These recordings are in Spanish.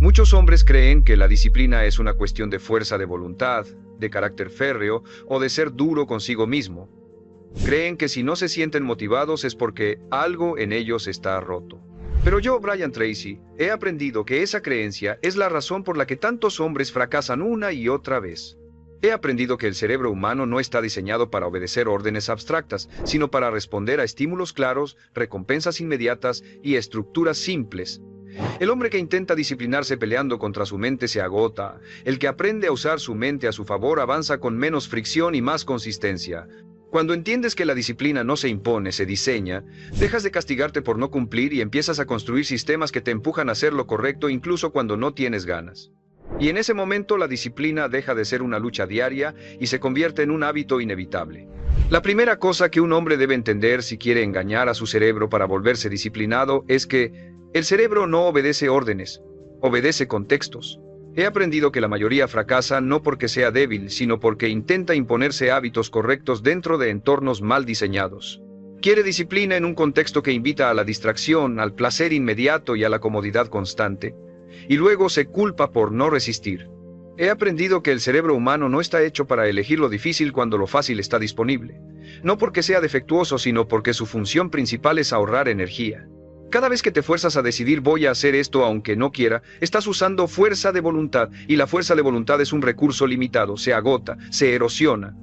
Muchos hombres creen que la disciplina es una cuestión de fuerza de voluntad, de carácter férreo o de ser duro consigo mismo. Creen que si no se sienten motivados es porque algo en ellos está roto. Pero yo, Brian Tracy, he aprendido que esa creencia es la razón por la que tantos hombres fracasan una y otra vez. He aprendido que el cerebro humano no está diseñado para obedecer órdenes abstractas, sino para responder a estímulos claros, recompensas inmediatas y estructuras simples. El hombre que intenta disciplinarse peleando contra su mente se agota. El que aprende a usar su mente a su favor avanza con menos fricción y más consistencia. Cuando entiendes que la disciplina no se impone, se diseña, dejas de castigarte por no cumplir y empiezas a construir sistemas que te empujan a hacer lo correcto incluso cuando no tienes ganas. Y en ese momento la disciplina deja de ser una lucha diaria y se convierte en un hábito inevitable. La primera cosa que un hombre debe entender si quiere engañar a su cerebro para volverse disciplinado es que el cerebro no obedece órdenes, obedece contextos. He aprendido que la mayoría fracasa no porque sea débil, sino porque intenta imponerse hábitos correctos dentro de entornos mal diseñados. Quiere disciplina en un contexto que invita a la distracción, al placer inmediato y a la comodidad constante, y luego se culpa por no resistir. He aprendido que el cerebro humano no está hecho para elegir lo difícil cuando lo fácil está disponible. No porque sea defectuoso, sino porque su función principal es ahorrar energía. Cada vez que te fuerzas a decidir voy a hacer esto aunque no quiera, estás usando fuerza de voluntad, y la fuerza de voluntad es un recurso limitado, se agota, se erosiona.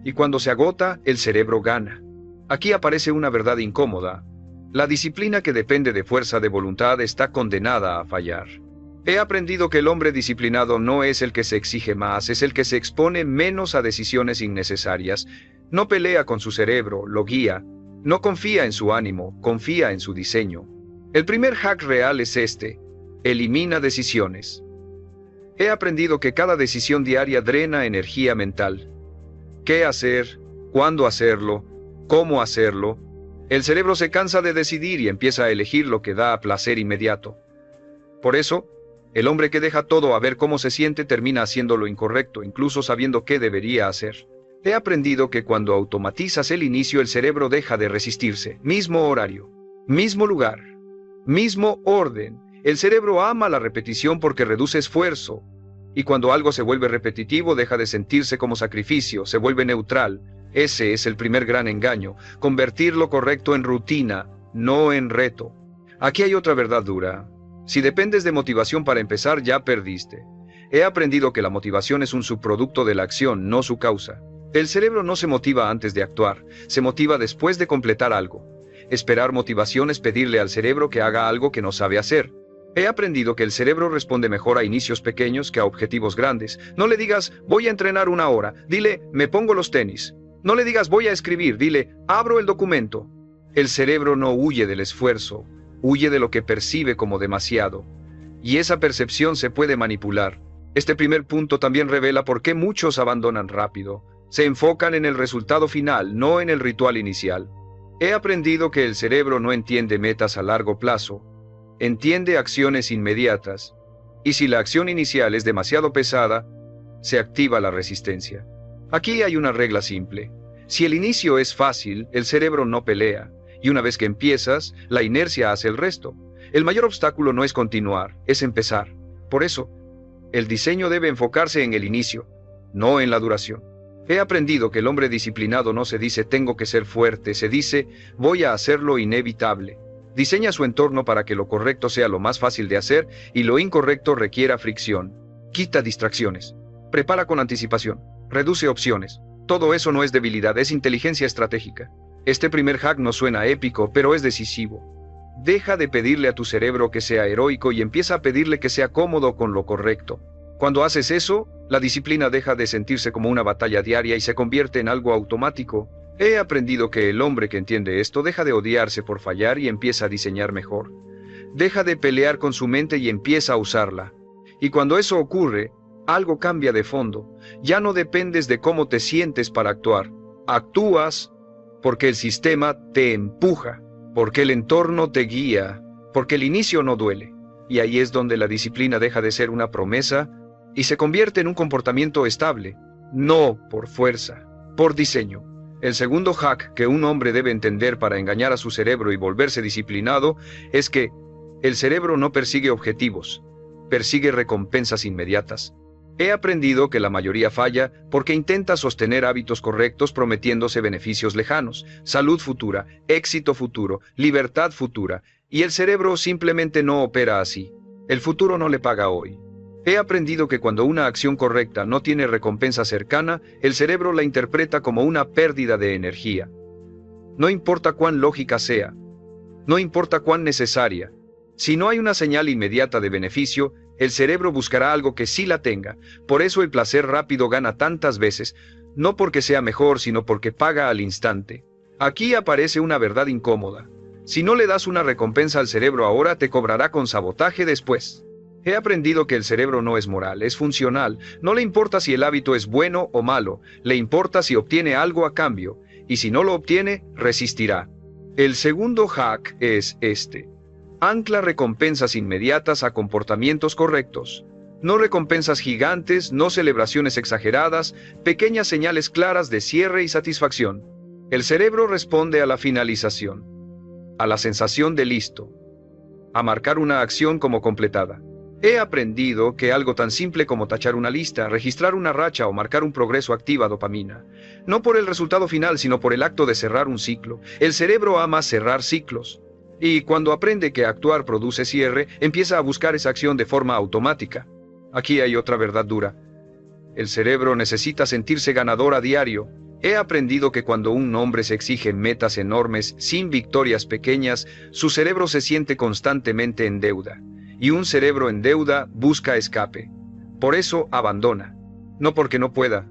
Y cuando se agota, el cerebro gana. Aquí aparece una verdad incómoda. La disciplina que depende de fuerza de voluntad está condenada a fallar. He aprendido que el hombre disciplinado no es el que se exige más, es el que se expone menos a decisiones innecesarias. No pelea con su cerebro, lo guía. No confía en su ánimo, confía en su diseño. El primer hack real es este: elimina decisiones. He aprendido que cada decisión diaria drena energía mental. ¿Qué hacer? ¿Cuándo hacerlo? ¿Cómo hacerlo? El cerebro se cansa de decidir y empieza a elegir lo que da placer inmediato. Por eso, el hombre que deja todo a ver cómo se siente termina haciendo lo incorrecto, incluso sabiendo qué debería hacer. He aprendido que cuando automatizas el inicio, el cerebro deja de resistirse. Mismo horario, mismo lugar, mismo orden. El cerebro ama la repetición porque reduce esfuerzo. Y cuando algo se vuelve repetitivo, deja de sentirse como sacrificio, se vuelve neutral. Ese es el primer gran engaño: convertir lo correcto en rutina, no en reto. Aquí hay otra verdad dura. Si dependes de motivación para empezar, ya perdiste. He aprendido que la motivación es un subproducto de la acción, no su causa. El cerebro no se motiva antes de actuar, se motiva después de completar algo. Esperar motivación es pedirle al cerebro que haga algo que no sabe hacer. He aprendido que el cerebro responde mejor a inicios pequeños que a objetivos grandes. No le digas, voy a entrenar 1 hora, dile, me pongo los tenis. No le digas, voy a escribir, dile, abro el documento. El cerebro no huye del esfuerzo, huye de lo que percibe como demasiado. Y esa percepción se puede manipular. Este primer punto también revela por qué muchos abandonan rápido. Se enfocan en el resultado final, no en el ritual inicial. He aprendido que el cerebro no entiende metas a largo plazo, entiende acciones inmediatas, y si la acción inicial es demasiado pesada, se activa la resistencia. Aquí hay una regla simple: si el inicio es fácil, el cerebro no pelea, y una vez que empiezas, la inercia hace el resto. El mayor obstáculo no es continuar, es empezar. Por eso, el diseño debe enfocarse en el inicio, no en la duración. He aprendido que el hombre disciplinado no se dice tengo que ser fuerte, se dice voy a hacerlo inevitable. Diseña su entorno para que lo correcto sea lo más fácil de hacer y lo incorrecto requiera fricción. Quita distracciones. Prepara con anticipación. Reduce opciones. Todo eso no es debilidad, es inteligencia estratégica. Este primer hack no suena épico, pero es decisivo. Deja de pedirle a tu cerebro que sea heroico y empieza a pedirle que sea cómodo con lo correcto. Cuando haces eso, la disciplina deja de sentirse como una batalla diaria y se convierte en algo automático. He aprendido que el hombre que entiende esto deja de odiarse por fallar y empieza a diseñar mejor. Deja de pelear con su mente y empieza a usarla. Y cuando eso ocurre, algo cambia de fondo. Ya no dependes de cómo te sientes para actuar. Actúas porque el sistema te empuja, porque el entorno te guía, porque el inicio no duele. Y ahí es donde la disciplina deja de ser una promesa y se convierte en un comportamiento estable, no por fuerza, por diseño. El segundo hack que un hombre debe entender para engañar a su cerebro y volverse disciplinado es que el cerebro no persigue objetivos, persigue recompensas inmediatas. He aprendido que la mayoría falla porque intenta sostener hábitos correctos prometiéndose beneficios lejanos, salud futura, éxito futuro, libertad futura, y el cerebro simplemente no opera así. El futuro no le paga hoy. He aprendido que cuando una acción correcta no tiene recompensa cercana, el cerebro la interpreta como una pérdida de energía. No importa cuán lógica sea, no importa cuán necesaria, si no hay una señal inmediata de beneficio, el cerebro buscará algo que sí la tenga. Por eso el placer rápido gana tantas veces, no porque sea mejor, sino porque paga al instante. Aquí aparece una verdad incómoda. Si no le das una recompensa al cerebro ahora, te cobrará con sabotaje después. He aprendido que el cerebro no es moral, es funcional. No le importa si el hábito es bueno o malo, le importa si obtiene algo a cambio, y si no lo obtiene, resistirá. El segundo hack es este. Ancla recompensas inmediatas a comportamientos correctos. No recompensas gigantes, no celebraciones exageradas, pequeñas señales claras de cierre y satisfacción. El cerebro responde a la finalización, a la sensación de listo, a marcar una acción como completada. He aprendido que algo tan simple como tachar una lista, registrar una racha o marcar un progreso activa dopamina. No por el resultado final, sino por el acto de cerrar un ciclo. El cerebro ama cerrar ciclos. Y cuando aprende que actuar produce cierre, empieza a buscar esa acción de forma automática. Aquí hay otra verdad dura. El cerebro necesita sentirse ganador a diario. He aprendido que cuando un hombre se exige metas enormes sin victorias pequeñas, su cerebro se siente constantemente en deuda. Y un cerebro en deuda busca escape. Por eso abandona. No porque no pueda,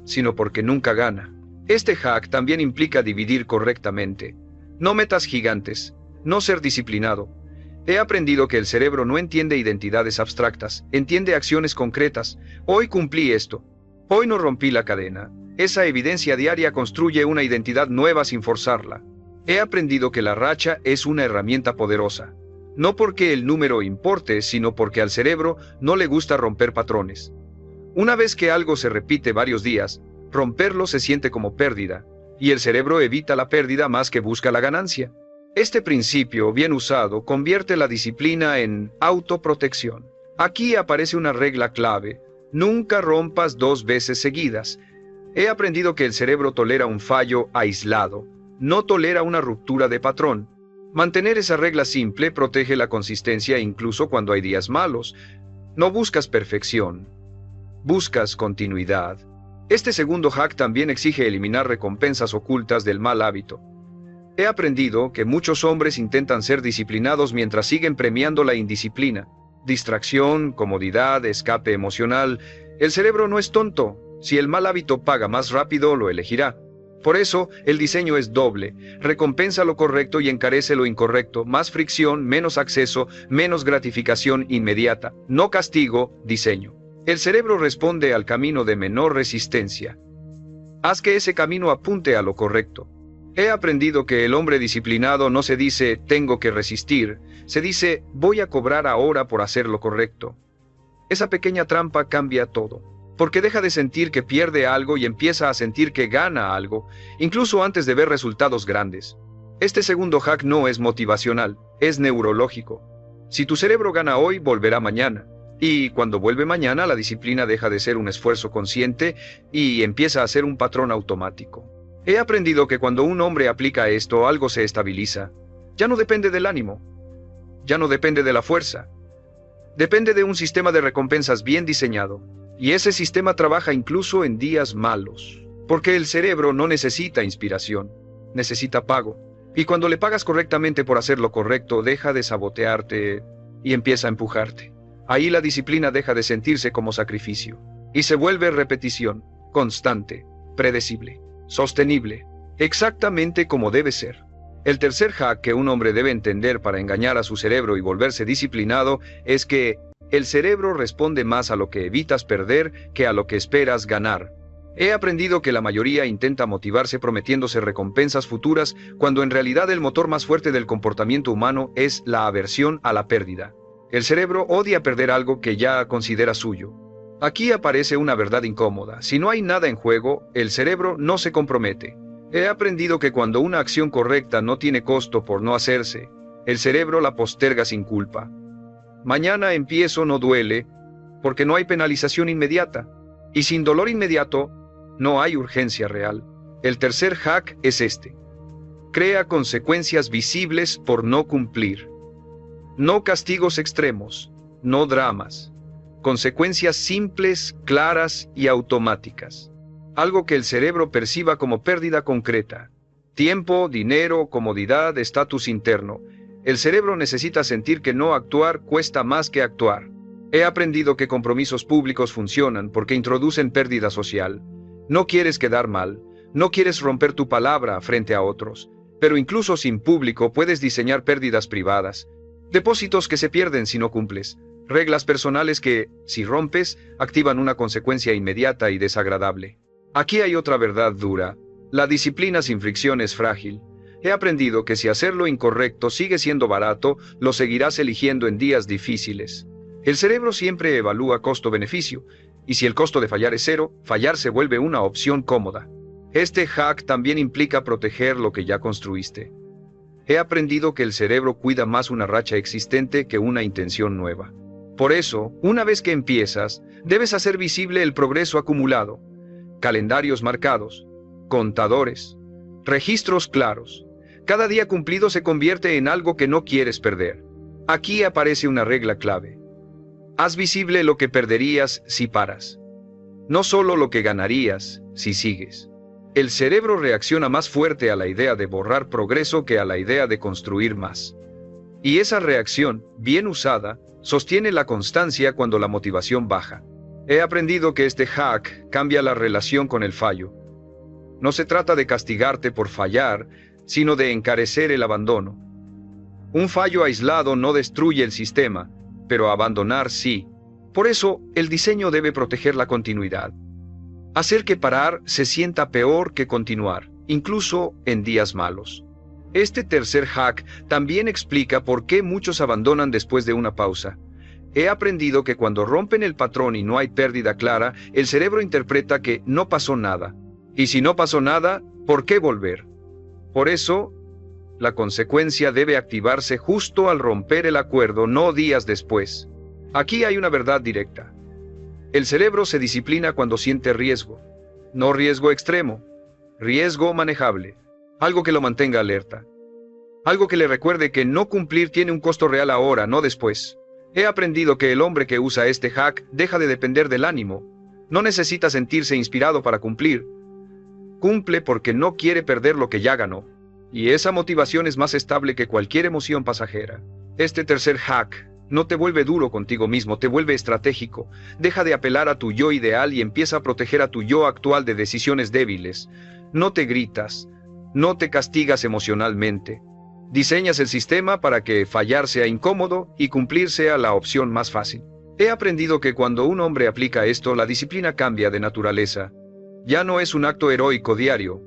sino porque nunca gana. Este hack también implica dividir correctamente. No metas gigantes, no ser disciplinado. He aprendido que el cerebro no entiende identidades abstractas, entiende acciones concretas. Hoy cumplí esto. Hoy no rompí la cadena. Esa evidencia diaria construye una identidad nueva sin forzarla. He aprendido que la racha es una herramienta poderosa. No porque el número importe, sino porque al cerebro no le gusta romper patrones. Una vez que algo se repite varios días, romperlo se siente como pérdida. Y el cerebro evita la pérdida más que busca la ganancia. Este principio, bien usado, convierte la disciplina en autoprotección. Aquí aparece una regla clave. Nunca rompas 2 veces seguidas. He aprendido que el cerebro tolera un fallo aislado. No tolera una ruptura de patrón. Mantener esa regla simple protege la consistencia incluso cuando hay días malos. No buscas perfección. Buscas continuidad. Este segundo hack también exige eliminar recompensas ocultas del mal hábito. He aprendido que muchos hombres intentan ser disciplinados mientras siguen premiando la indisciplina. Distracción, comodidad, escape emocional. El cerebro no es tonto. Si el mal hábito paga más rápido, lo elegirá. Por eso, el diseño es doble. Recompensa lo correcto y encarece lo incorrecto. Más fricción, menos acceso, menos gratificación inmediata. No castigo, diseño. El cerebro responde al camino de menor resistencia. Haz que ese camino apunte a lo correcto. He aprendido que el hombre disciplinado no se dice tengo que resistir, se dice voy a cobrar ahora por hacer lo correcto. Esa pequeña trampa cambia todo, porque deja de sentir que pierde algo y empieza a sentir que gana algo, incluso antes de ver resultados grandes. Este segundo hack no es motivacional, es neurológico. Si tu cerebro gana hoy, volverá mañana. Y cuando vuelve mañana, la disciplina deja de ser un esfuerzo consciente y empieza a ser un patrón automático. He aprendido que cuando un hombre aplica esto, algo se estabiliza. Ya no depende del ánimo. Ya no depende de la fuerza. Depende de un sistema de recompensas bien diseñado. Y ese sistema trabaja incluso en días malos. Porque el cerebro no necesita inspiración. Necesita pago. Y cuando le pagas correctamente por hacer lo correcto, deja de sabotearte y empieza a empujarte. Ahí la disciplina deja de sentirse como sacrificio y se vuelve repetición, constante, predecible, sostenible, exactamente como debe ser. El tercer hack que un hombre debe entender para engañar a su cerebro y volverse disciplinado es que el cerebro responde más a lo que evitas perder que a lo que esperas ganar. He aprendido que la mayoría intenta motivarse prometiéndose recompensas futuras cuando en realidad el motor más fuerte del comportamiento humano es la aversión a la pérdida. El cerebro odia perder algo que ya considera suyo. Aquí aparece una verdad incómoda. Si no hay nada en juego, el cerebro no se compromete. He aprendido que cuando una acción correcta no tiene costo por no hacerse, el cerebro la posterga sin culpa. Mañana empiezo no duele, porque no hay penalización inmediata. Y sin dolor inmediato, no hay urgencia real. El tercer hack es este. Crea consecuencias visibles por no cumplir. No castigos extremos, no dramas. Consecuencias simples, claras y automáticas. Algo que el cerebro perciba como pérdida concreta. Tiempo, dinero, comodidad, estatus interno. El cerebro necesita sentir que no actuar cuesta más que actuar. He aprendido que compromisos públicos funcionan porque introducen pérdida social. No quieres quedar mal, no quieres romper tu palabra frente a otros, pero incluso sin público puedes diseñar pérdidas privadas, depósitos que se pierden si no cumples, reglas personales que, si rompes, activan una consecuencia inmediata y desagradable. Aquí hay otra verdad dura. La disciplina sin fricción es frágil. He aprendido que si hacer lo incorrecto sigue siendo barato, lo seguirás eligiendo en días difíciles. El cerebro siempre evalúa costo-beneficio, y si el costo de fallar es cero, fallar se vuelve una opción cómoda. Este hack también implica proteger lo que ya construiste. He aprendido que el cerebro cuida más una racha existente que una intención nueva. Por eso, una vez que empiezas, debes hacer visible el progreso acumulado. Calendarios marcados, contadores, registros claros. Cada día cumplido se convierte en algo que no quieres perder. Aquí aparece una regla clave. Haz visible lo que perderías si paras. No solo lo que ganarías si sigues. El cerebro reacciona más fuerte a la idea de borrar progreso que a la idea de construir más. Y esa reacción, bien usada, sostiene la constancia cuando la motivación baja. He aprendido que este hack cambia la relación con el fallo. No se trata de castigarte por fallar, sino de encarecer el abandono. Un fallo aislado no destruye el sistema, pero abandonar sí. Por eso, el diseño debe proteger la continuidad. Hacer que parar se sienta peor que continuar, incluso en días malos. Este tercer hack también explica por qué muchos abandonan después de una pausa. He aprendido que cuando rompen el patrón y no hay pérdida clara, el cerebro interpreta que no pasó nada. Y si no pasó nada, ¿por qué volver? Por eso, la consecuencia debe activarse justo al romper el acuerdo, no días después. Aquí hay una verdad directa. El cerebro se disciplina cuando siente riesgo. No riesgo extremo, riesgo manejable. Algo que lo mantenga alerta. Algo que le recuerde que no cumplir tiene un costo real ahora, no después. He aprendido que el hombre que usa este hack deja de depender del ánimo. No necesita sentirse inspirado para cumplir. Cumple porque no quiere perder lo que ya ganó. Y esa motivación es más estable que cualquier emoción pasajera. Este tercer hack no te vuelve duro contigo mismo, te vuelve estratégico. Deja de apelar a tu yo ideal y empieza a proteger a tu yo actual de decisiones débiles. No te gritas, no te castigas emocionalmente. Diseñas el sistema para que fallar sea incómodo y cumplir sea la opción más fácil. He aprendido que cuando un hombre aplica esto, la disciplina cambia de naturaleza. Ya no es un acto heroico diario.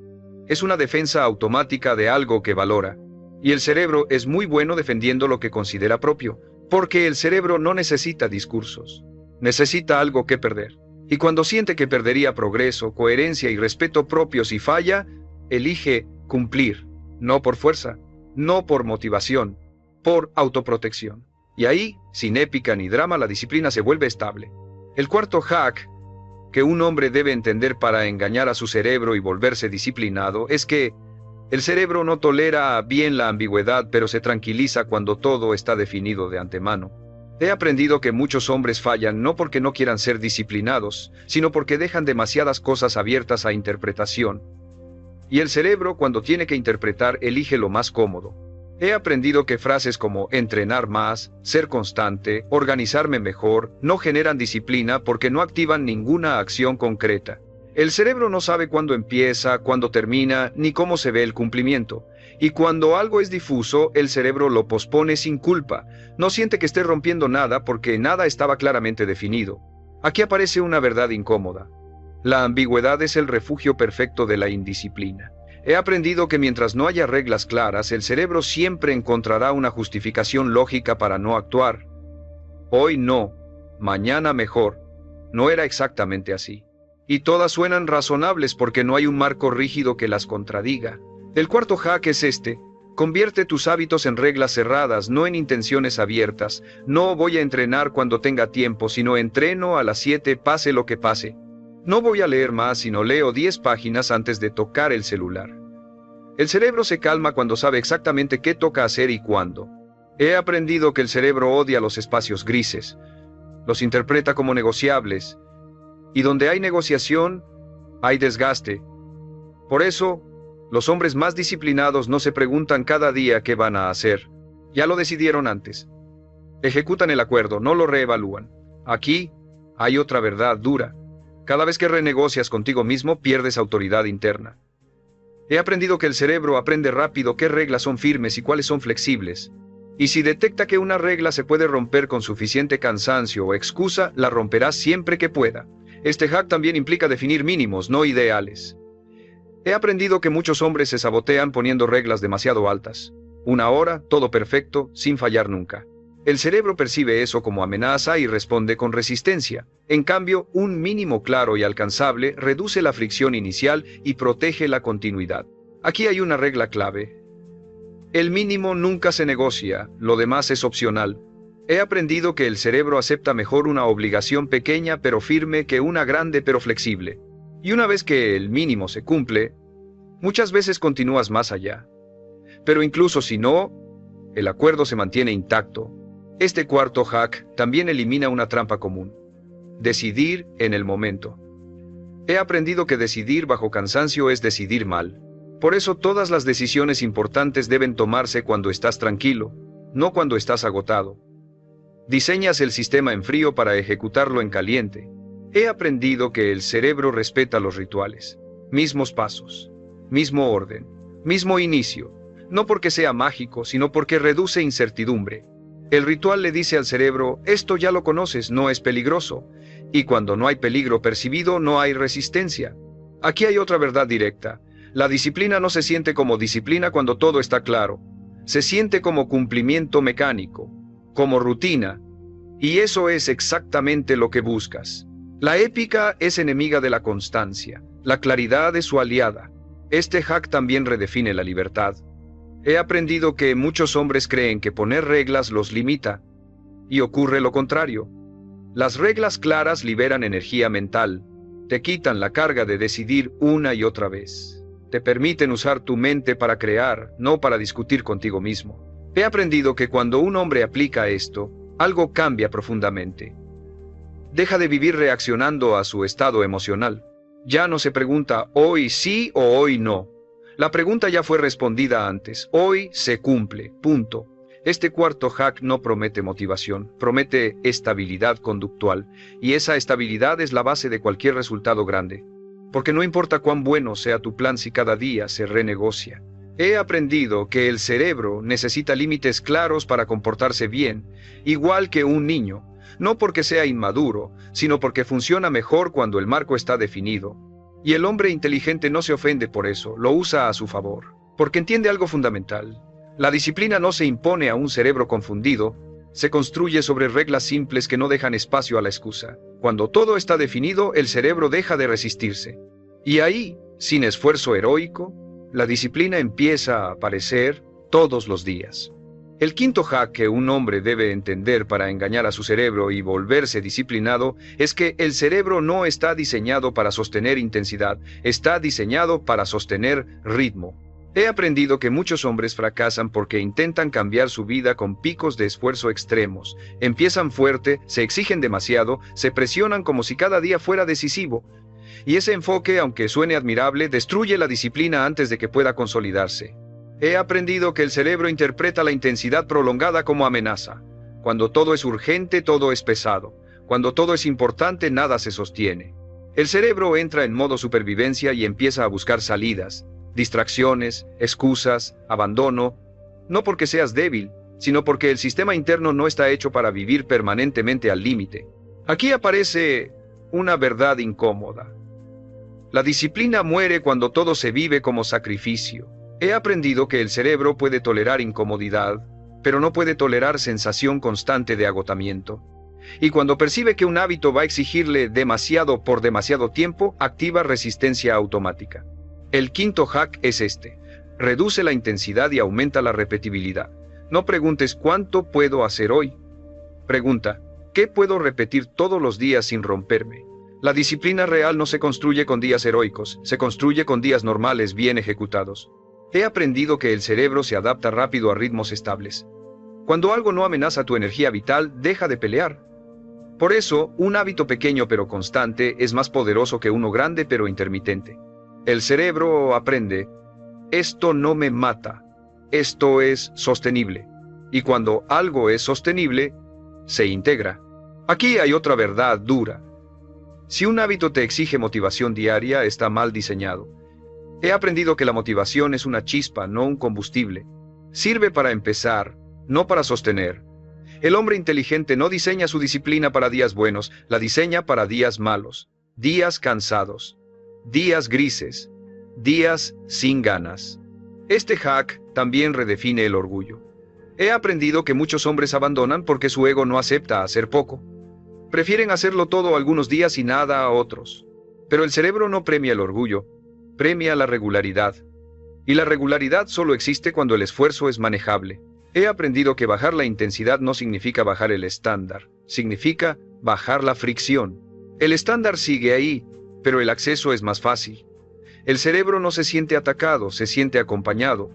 Es una defensa automática de algo que valora. Y el cerebro es muy bueno defendiendo lo que considera propio, porque el cerebro no necesita discursos. Necesita algo que perder. Y cuando siente que perdería progreso, coherencia y respeto propio si falla, elige cumplir. No por fuerza, no por motivación, por autoprotección. Y ahí, sin épica ni drama, la disciplina se vuelve estable. El cuarto hack que un hombre debe entender para engañar a su cerebro y volverse disciplinado es que el cerebro no tolera bien la ambigüedad, pero se tranquiliza cuando todo está definido de antemano. He aprendido que muchos hombres fallan no porque no quieran ser disciplinados, sino porque dejan demasiadas cosas abiertas a interpretación. Y el cerebro, cuando tiene que interpretar, elige lo más cómodo. He aprendido que frases como entrenar más, ser constante, organizarme mejor, no generan disciplina porque no activan ninguna acción concreta. El cerebro no sabe cuándo empieza, cuándo termina, ni cómo se ve el cumplimiento. Y cuando algo es difuso, el cerebro lo pospone sin culpa. No siente que esté rompiendo nada porque nada estaba claramente definido. Aquí aparece una verdad incómoda. La ambigüedad es el refugio perfecto de la indisciplina. He aprendido que mientras no haya reglas claras, el cerebro siempre encontrará una justificación lógica para no actuar. Hoy no, mañana mejor. No era exactamente así. Y todas suenan razonables porque no hay un marco rígido que las contradiga. El cuarto hack es este: Convierte tus hábitos en reglas cerradas, no en intenciones abiertas. No voy a entrenar cuando tenga tiempo, sino entreno a las 7 pase lo que pase. No voy a leer más, sino leo 10 páginas antes de tocar el celular. El cerebro se calma cuando sabe exactamente qué toca hacer y cuándo. He aprendido que el cerebro odia los espacios grises. Los interpreta como negociables. Y donde hay negociación, hay desgaste. Por eso, los hombres más disciplinados no se preguntan cada día qué van a hacer. Ya lo decidieron antes. Ejecutan el acuerdo, no lo reevalúan. Aquí hay otra verdad dura. Cada vez que renegocias contigo mismo, pierdes autoridad interna. He aprendido que el cerebro aprende rápido qué reglas son firmes y cuáles son flexibles. Y si detecta que una regla se puede romper con suficiente cansancio o excusa, la romperá siempre que pueda. Este hack también implica definir mínimos, no ideales. He aprendido que muchos hombres se sabotean poniendo reglas demasiado altas. 1 hora, todo perfecto, sin fallar nunca. El cerebro percibe eso como amenaza y responde con resistencia. En cambio, un mínimo claro y alcanzable reduce la fricción inicial y protege la continuidad. Aquí hay una regla clave. El mínimo nunca se negocia, lo demás es opcional. He aprendido que el cerebro acepta mejor una obligación pequeña pero firme que una grande pero flexible. Y una vez que el mínimo se cumple, muchas veces continúas más allá. Pero incluso si no, el acuerdo se mantiene intacto. Este cuarto hack también elimina una trampa común. Decidir en el momento. He aprendido que decidir bajo cansancio es decidir mal. Por eso todas las decisiones importantes deben tomarse cuando estás tranquilo, no cuando estás agotado. Diseñas el sistema en frío para ejecutarlo en caliente. He aprendido que el cerebro respeta los rituales. Mismos pasos, mismo orden, mismo inicio. No porque sea mágico, sino porque reduce incertidumbre. El ritual le dice al cerebro, esto ya lo conoces, no es peligroso. Y cuando no hay peligro percibido, no hay resistencia. Aquí hay otra verdad directa. La disciplina no se siente como disciplina cuando todo está claro. Se siente como cumplimiento mecánico, como rutina. Y eso es exactamente lo que buscas. La épica es enemiga de la constancia. La claridad es su aliada. Este hack también redefine la libertad. He aprendido que muchos hombres creen que poner reglas los limita. Y ocurre lo contrario. Las reglas claras liberan energía mental. Te quitan la carga de decidir una y otra vez. Te permiten usar tu mente para crear, no para discutir contigo mismo. He aprendido que cuando un hombre aplica esto, algo cambia profundamente. Deja de vivir reaccionando a su estado emocional. Ya no se pregunta hoy sí o hoy no. La pregunta ya fue respondida antes. Hoy se cumple. Punto. Este cuarto hack no promete motivación, promete estabilidad conductual. Y esa estabilidad es la base de cualquier resultado grande. Porque no importa cuán bueno sea tu plan si cada día se renegocia. He aprendido que el cerebro necesita límites claros para comportarse bien, igual que un niño. No porque sea inmaduro, sino porque funciona mejor cuando el marco está definido. Y el hombre inteligente no se ofende por eso, lo usa a su favor. Porque entiende algo fundamental. La disciplina no se impone a un cerebro confundido, se construye sobre reglas simples que no dejan espacio a la excusa. Cuando todo está definido, el cerebro deja de resistirse. Y ahí, sin esfuerzo heroico, la disciplina empieza a aparecer todos los días. El quinto hack que un hombre debe entender para engañar a su cerebro y volverse disciplinado es que el cerebro no está diseñado para sostener intensidad, está diseñado para sostener ritmo. He aprendido que muchos hombres fracasan porque intentan cambiar su vida con picos de esfuerzo extremos. Empiezan fuerte, se exigen demasiado, se presionan como si cada día fuera decisivo. Y ese enfoque, aunque suene admirable, destruye la disciplina antes de que pueda consolidarse. He aprendido que el cerebro interpreta la intensidad prolongada como amenaza. Cuando todo es urgente, todo es pesado. Cuando todo es importante, nada se sostiene. El cerebro entra en modo supervivencia y empieza a buscar salidas, distracciones, excusas, abandono, no porque seas débil, sino porque el sistema interno no está hecho para vivir permanentemente al límite. Aquí aparece una verdad incómoda. La disciplina muere cuando todo se vive como sacrificio. He aprendido que el cerebro puede tolerar incomodidad, pero no puede tolerar sensación constante de agotamiento. Y cuando percibe que un hábito va a exigirle demasiado por demasiado tiempo, activa resistencia automática. El quinto hack es este. Reduce la intensidad y aumenta la repetibilidad. No preguntes ¿cuánto puedo hacer hoy? Pregunta, ¿qué puedo repetir todos los días sin romperme? La disciplina real no se construye con días heroicos, se construye con días normales bien ejecutados. He aprendido que el cerebro se adapta rápido a ritmos estables. Cuando algo no amenaza tu energía vital, deja de pelear. Por eso, un hábito pequeño pero constante es más poderoso que uno grande pero intermitente. El cerebro aprende, esto no me mata, esto es sostenible. Y cuando algo es sostenible, se integra. Aquí hay otra verdad dura. Si un hábito te exige motivación diaria, está mal diseñado. He aprendido que la motivación es una chispa, no un combustible. Sirve para empezar, no para sostener. El hombre inteligente no diseña su disciplina para días buenos, la diseña para días malos, días cansados, días grises, días sin ganas. Este hack también redefine el orgullo. He aprendido que muchos hombres abandonan porque su ego no acepta hacer poco. Prefieren hacerlo todo algunos días y nada a otros. Pero el cerebro no premia el orgullo, premia la regularidad. Y la regularidad solo existe cuando el esfuerzo es manejable. He aprendido que bajar la intensidad no significa bajar el estándar, significa bajar la fricción. El estándar sigue ahí, pero el acceso es más fácil. El cerebro no se siente atacado, se siente acompañado.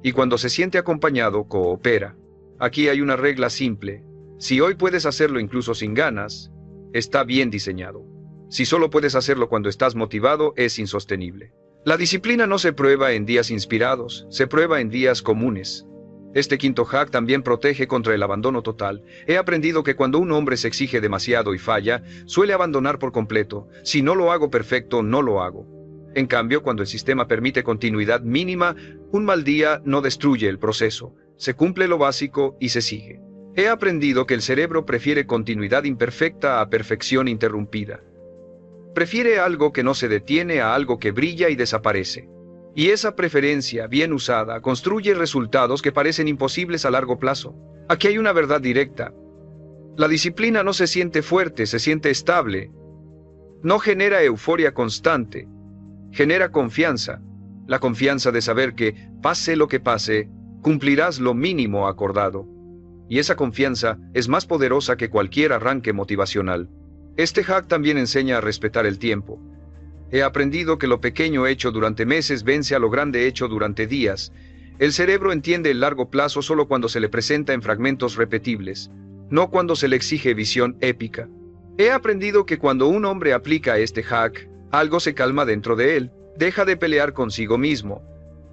Y cuando se siente acompañado, coopera. Aquí hay una regla simple. Si hoy puedes hacerlo incluso sin ganas, está bien diseñado. Si solo puedes hacerlo cuando estás motivado, es insostenible. La disciplina no se prueba en días inspirados, se prueba en días comunes. Este quinto hack también protege contra el abandono total. He aprendido que cuando un hombre se exige demasiado y falla, suele abandonar por completo. Si no lo hago perfecto, no lo hago. En cambio, cuando el sistema permite continuidad mínima, un mal día no destruye el proceso. Se cumple lo básico y se sigue. He aprendido que el cerebro prefiere continuidad imperfecta a perfección interrumpida. Prefiere algo que no se detiene a algo que brilla y desaparece. Y esa preferencia, bien usada, construye resultados que parecen imposibles a largo plazo. Aquí hay una verdad directa. La disciplina no se siente fuerte, se siente estable. No genera euforia constante. Genera confianza. La confianza de saber que, pase lo que pase, cumplirás lo mínimo acordado. Y esa confianza es más poderosa que cualquier arranque motivacional. Este hack también enseña a respetar el tiempo. He aprendido que lo pequeño hecho durante meses vence a lo grande hecho durante días. El cerebro entiende el largo plazo solo cuando se le presenta en fragmentos repetibles, no cuando se le exige visión épica. He aprendido que cuando un hombre aplica este hack, algo se calma dentro de él, deja de pelear consigo mismo,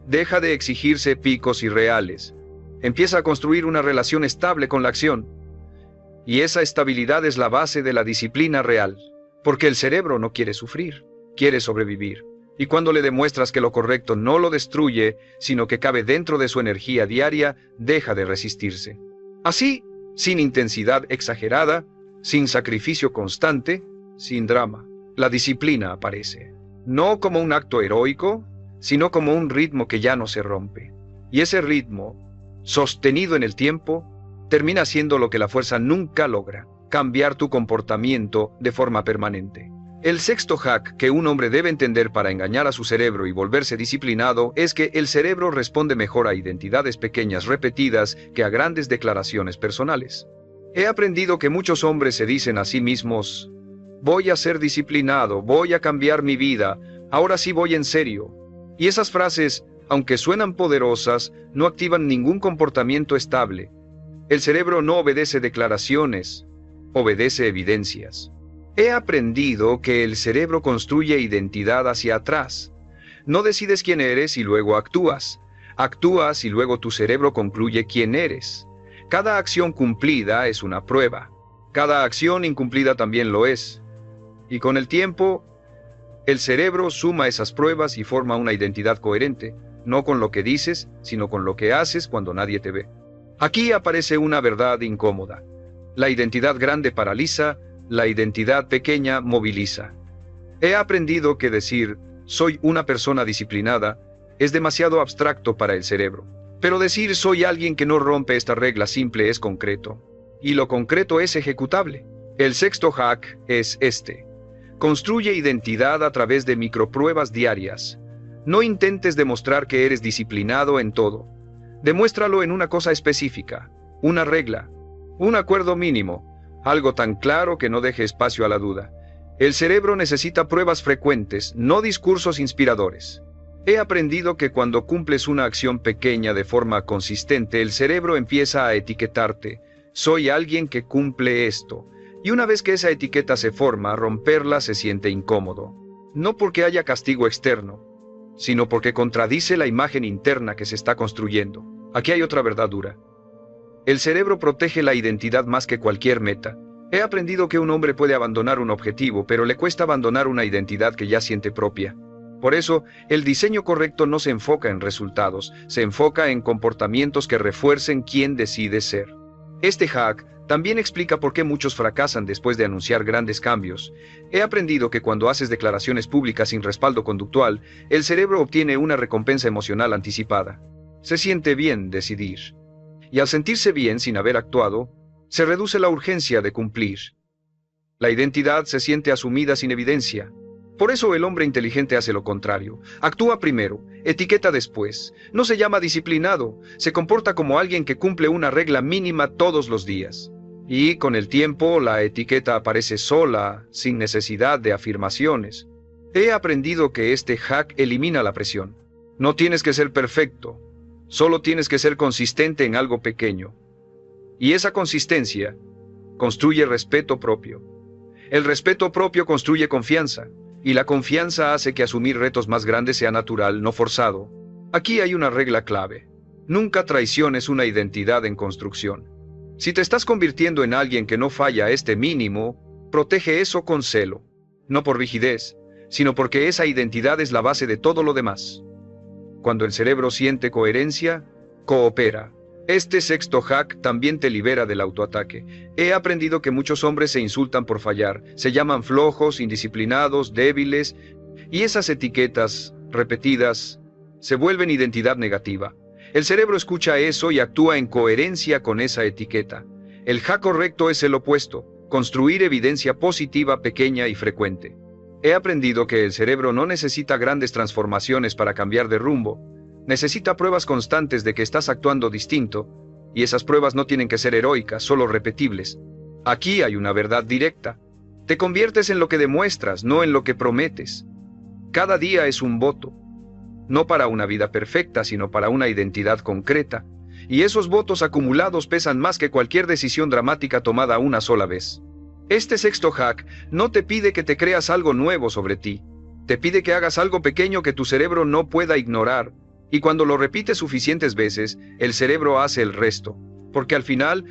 deja de exigirse picos irreales, empieza a construir una relación estable con la acción. Y esa estabilidad es la base de la disciplina real, porque el cerebro no quiere sufrir. Quiere sobrevivir. Y cuando le demuestras que lo correcto no lo destruye, sino que cabe dentro de su energía diaria, deja de resistirse. Así, sin intensidad exagerada, sin sacrificio constante, sin drama, la disciplina aparece. No como un acto heroico, sino como un ritmo que ya no se rompe. Y ese ritmo, sostenido en el tiempo, termina siendo lo que la fuerza nunca logra: cambiar tu comportamiento de forma permanente. El sexto hack que un hombre debe entender para engañar a su cerebro y volverse disciplinado es que el cerebro responde mejor a identidades pequeñas repetidas que a grandes declaraciones personales. He aprendido que muchos hombres se dicen a sí mismos: voy a ser disciplinado, voy a cambiar mi vida, ahora sí voy en serio. Y esas frases, aunque suenan poderosas, no activan ningún comportamiento estable. El cerebro no obedece declaraciones, obedece evidencias. He aprendido que el cerebro construye identidad hacia atrás. No decides quién eres y luego actúas. Actúas y luego tu cerebro concluye quién eres. Cada acción cumplida es una prueba. Cada acción incumplida también lo es. Y con el tiempo, el cerebro suma esas pruebas y forma una identidad coherente, no con lo que dices, sino con lo que haces cuando nadie te ve. Aquí aparece una verdad incómoda. La identidad grande paraliza, la identidad pequeña moviliza. He aprendido que decir «soy una persona disciplinada» es demasiado abstracto para el cerebro. Pero decir «soy alguien que no rompe esta regla simple» es concreto. Y lo concreto es ejecutable. El sexto hack es este. Construye identidad a través de micropruebas diarias. No intentes demostrar que eres disciplinado en todo. Demuéstralo en una cosa específica, una regla, un acuerdo mínimo, algo tan claro que no deje espacio a la duda. El cerebro necesita pruebas frecuentes, no discursos inspiradores. He aprendido que cuando cumples una acción pequeña de forma consistente, el cerebro empieza a etiquetarte. Soy alguien que cumple esto. Y una vez que esa etiqueta se forma, romperla se siente incómodo. No porque haya castigo externo, sino porque contradice la imagen interna que se está construyendo. Aquí hay otra verdad dura. El cerebro protege la identidad más que cualquier meta. He aprendido que un hombre puede abandonar un objetivo, pero le cuesta abandonar una identidad que ya siente propia. Por eso, el diseño correcto no se enfoca en resultados, se enfoca en comportamientos que refuercen quién decide ser. Este hack también explica por qué muchos fracasan después de anunciar grandes cambios. He aprendido que cuando haces declaraciones públicas sin respaldo conductual, el cerebro obtiene una recompensa emocional anticipada. Se siente bien decidir. Y al sentirse bien sin haber actuado, se reduce la urgencia de cumplir. La identidad se siente asumida sin evidencia. Por eso el hombre inteligente hace lo contrario. Actúa primero, etiqueta después. No se llama disciplinado, se comporta como alguien que cumple una regla mínima todos los días. Y con el tiempo la etiqueta aparece sola, sin necesidad de afirmaciones. He aprendido que este hack elimina la presión. No tienes que ser perfecto, solo tienes que ser consistente en algo pequeño. Y esa consistencia construye respeto propio. El respeto propio construye confianza. Y la confianza hace que asumir retos más grandes sea natural, no forzado. Aquí hay una regla clave. Nunca traiciones una identidad en construcción. Si te estás convirtiendo en alguien que no falla a este mínimo, protege eso con celo. No por rigidez, sino porque esa identidad es la base de todo lo demás. Cuando el cerebro siente coherencia, coopera. Este sexto hack también te libera del autoataque. He aprendido que muchos hombres se insultan por fallar, se llaman flojos, indisciplinados, débiles, y esas etiquetas, repetidas, se vuelven identidad negativa. El cerebro escucha eso y actúa en coherencia con esa etiqueta. El hack correcto es el opuesto, construir evidencia positiva pequeña y frecuente. He aprendido que el cerebro no necesita grandes transformaciones para cambiar de rumbo. Necesita pruebas constantes de que estás actuando distinto, y esas pruebas no tienen que ser heroicas, solo repetibles. Aquí hay una verdad directa. Te conviertes en lo que demuestras, no en lo que prometes. Cada día es un voto, no para una vida perfecta, sino para una identidad concreta, y esos votos acumulados pesan más que cualquier decisión dramática tomada una sola vez. Este sexto hack no te pide que te creas algo nuevo sobre ti, te pide que hagas algo pequeño que tu cerebro no pueda ignorar. Y cuando lo repites suficientes veces, el cerebro hace el resto, porque al final,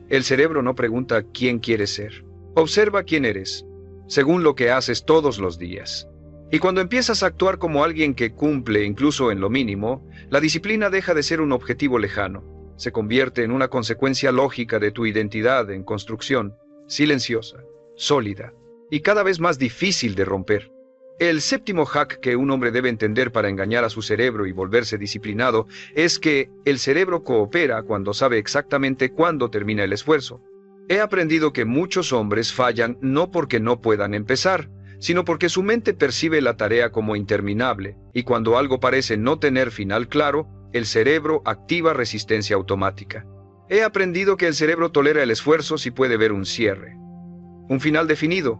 el cerebro no pregunta quién quieres ser. Observa quién eres, según lo que haces todos los días. Y cuando empiezas a actuar como alguien que cumple incluso en lo mínimo, la disciplina deja de ser un objetivo lejano. Se convierte en una consecuencia lógica de tu identidad en construcción, silenciosa, sólida, y cada vez más difícil de romper. El séptimo hack que un hombre debe entender para engañar a su cerebro y volverse disciplinado es que el cerebro coopera cuando sabe exactamente cuándo termina el esfuerzo. He aprendido que muchos hombres fallan no porque no puedan empezar, sino porque su mente percibe la tarea como interminable, y cuando algo parece no tener final claro, el cerebro activa resistencia automática. He aprendido que el cerebro tolera el esfuerzo si puede ver un cierre, un final definido,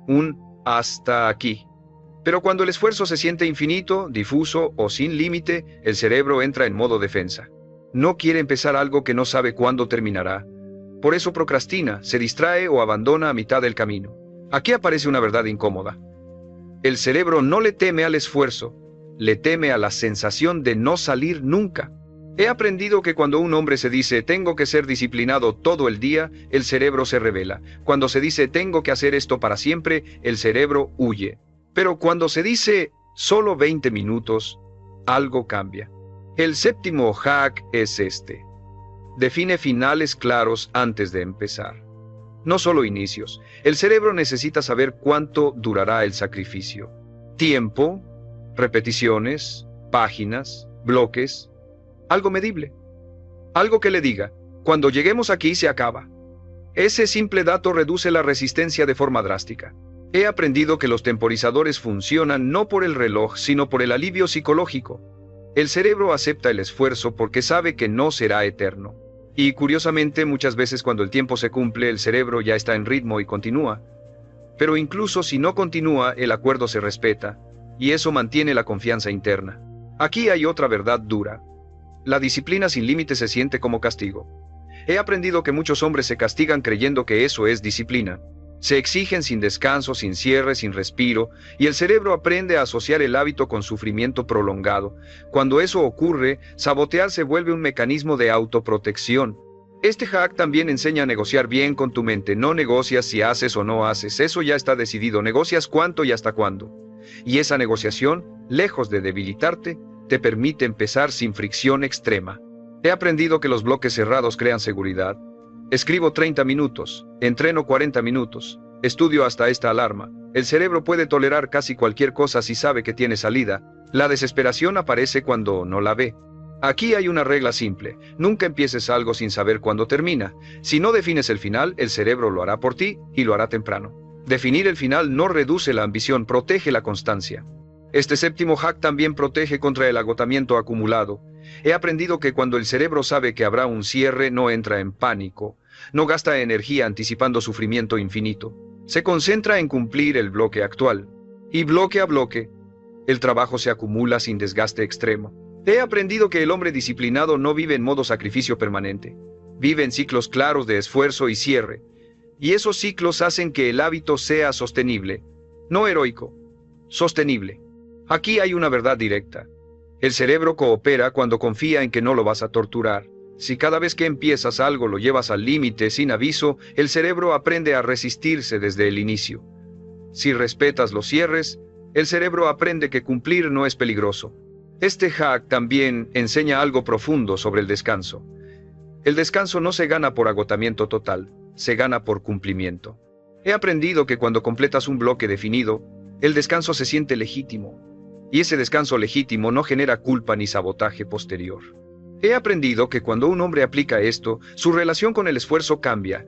un hasta aquí. Pero cuando el esfuerzo se siente infinito, difuso o sin límite, el cerebro entra en modo defensa. No quiere empezar algo que no sabe cuándo terminará. Por eso procrastina, se distrae o abandona a mitad del camino. Aquí aparece una verdad incómoda. El cerebro no le teme al esfuerzo, le teme a la sensación de no salir nunca. He aprendido que cuando un hombre se dice tengo que ser disciplinado todo el día, el cerebro se revela. Cuando se dice tengo que hacer esto para siempre, el cerebro huye. Pero cuando se dice solo 20 minutos, algo cambia. El séptimo hack es este. Define finales claros antes de empezar. No solo inicios. El cerebro necesita saber cuánto durará el sacrificio. Tiempo, repeticiones, páginas, bloques, algo medible. Algo que le diga, cuando lleguemos aquí se acaba. Ese simple dato reduce la resistencia de forma drástica. He aprendido que los temporizadores funcionan no por el reloj, sino por el alivio psicológico. El cerebro acepta el esfuerzo porque sabe que no será eterno. Y curiosamente, muchas veces cuando el tiempo se cumple, el cerebro ya está en ritmo y continúa. Pero incluso si no continúa, el acuerdo se respeta, y eso mantiene la confianza interna. Aquí hay otra verdad dura. La disciplina sin límites se siente como castigo. He aprendido que muchos hombres se castigan creyendo que eso es disciplina. Se exigen sin descanso, sin cierre, sin respiro, y el cerebro aprende a asociar el hábito con sufrimiento prolongado. Cuando eso ocurre, sabotear se vuelve un mecanismo de autoprotección. Este hack también enseña a negociar bien con tu mente. No negocias si haces o no haces, eso ya está decidido. Negocias cuánto y hasta cuándo. Y esa negociación, lejos de debilitarte, te permite empezar sin fricción extrema. He aprendido que los bloques cerrados crean seguridad. Escribo 30 minutos, entreno 40 minutos, estudio hasta esta alarma. El cerebro puede tolerar casi cualquier cosa si sabe que tiene salida. La desesperación aparece cuando no la ve. Aquí hay una regla simple: nunca empieces algo sin saber cuándo termina. Si no defines el final, el cerebro lo hará por ti y lo hará temprano. Definir el final no reduce la ambición, protege la constancia. Este séptimo hack también protege contra el agotamiento acumulado. He aprendido que cuando el cerebro sabe que habrá un cierre, no entra en pánico, no gasta energía anticipando sufrimiento infinito. Se concentra en cumplir el bloque actual. Y bloque a bloque, el trabajo se acumula sin desgaste extremo. He aprendido que el hombre disciplinado no vive en modo sacrificio permanente. Vive en ciclos claros de esfuerzo y cierre. Y esos ciclos hacen que el hábito sea sostenible. No heroico, sostenible. Aquí hay una verdad directa. El cerebro coopera cuando confía en que no lo vas a torturar. Si cada vez que empiezas algo lo llevas al límite sin aviso, el cerebro aprende a resistirse desde el inicio. Si respetas los cierres, el cerebro aprende que cumplir no es peligroso. Este hack también enseña algo profundo sobre el descanso. El descanso no se gana por agotamiento total, se gana por cumplimiento. He aprendido que cuando completas un bloque definido, el descanso se siente legítimo. Y ese descanso legítimo no genera culpa ni sabotaje posterior. He aprendido que cuando un hombre aplica esto, su relación con el esfuerzo cambia.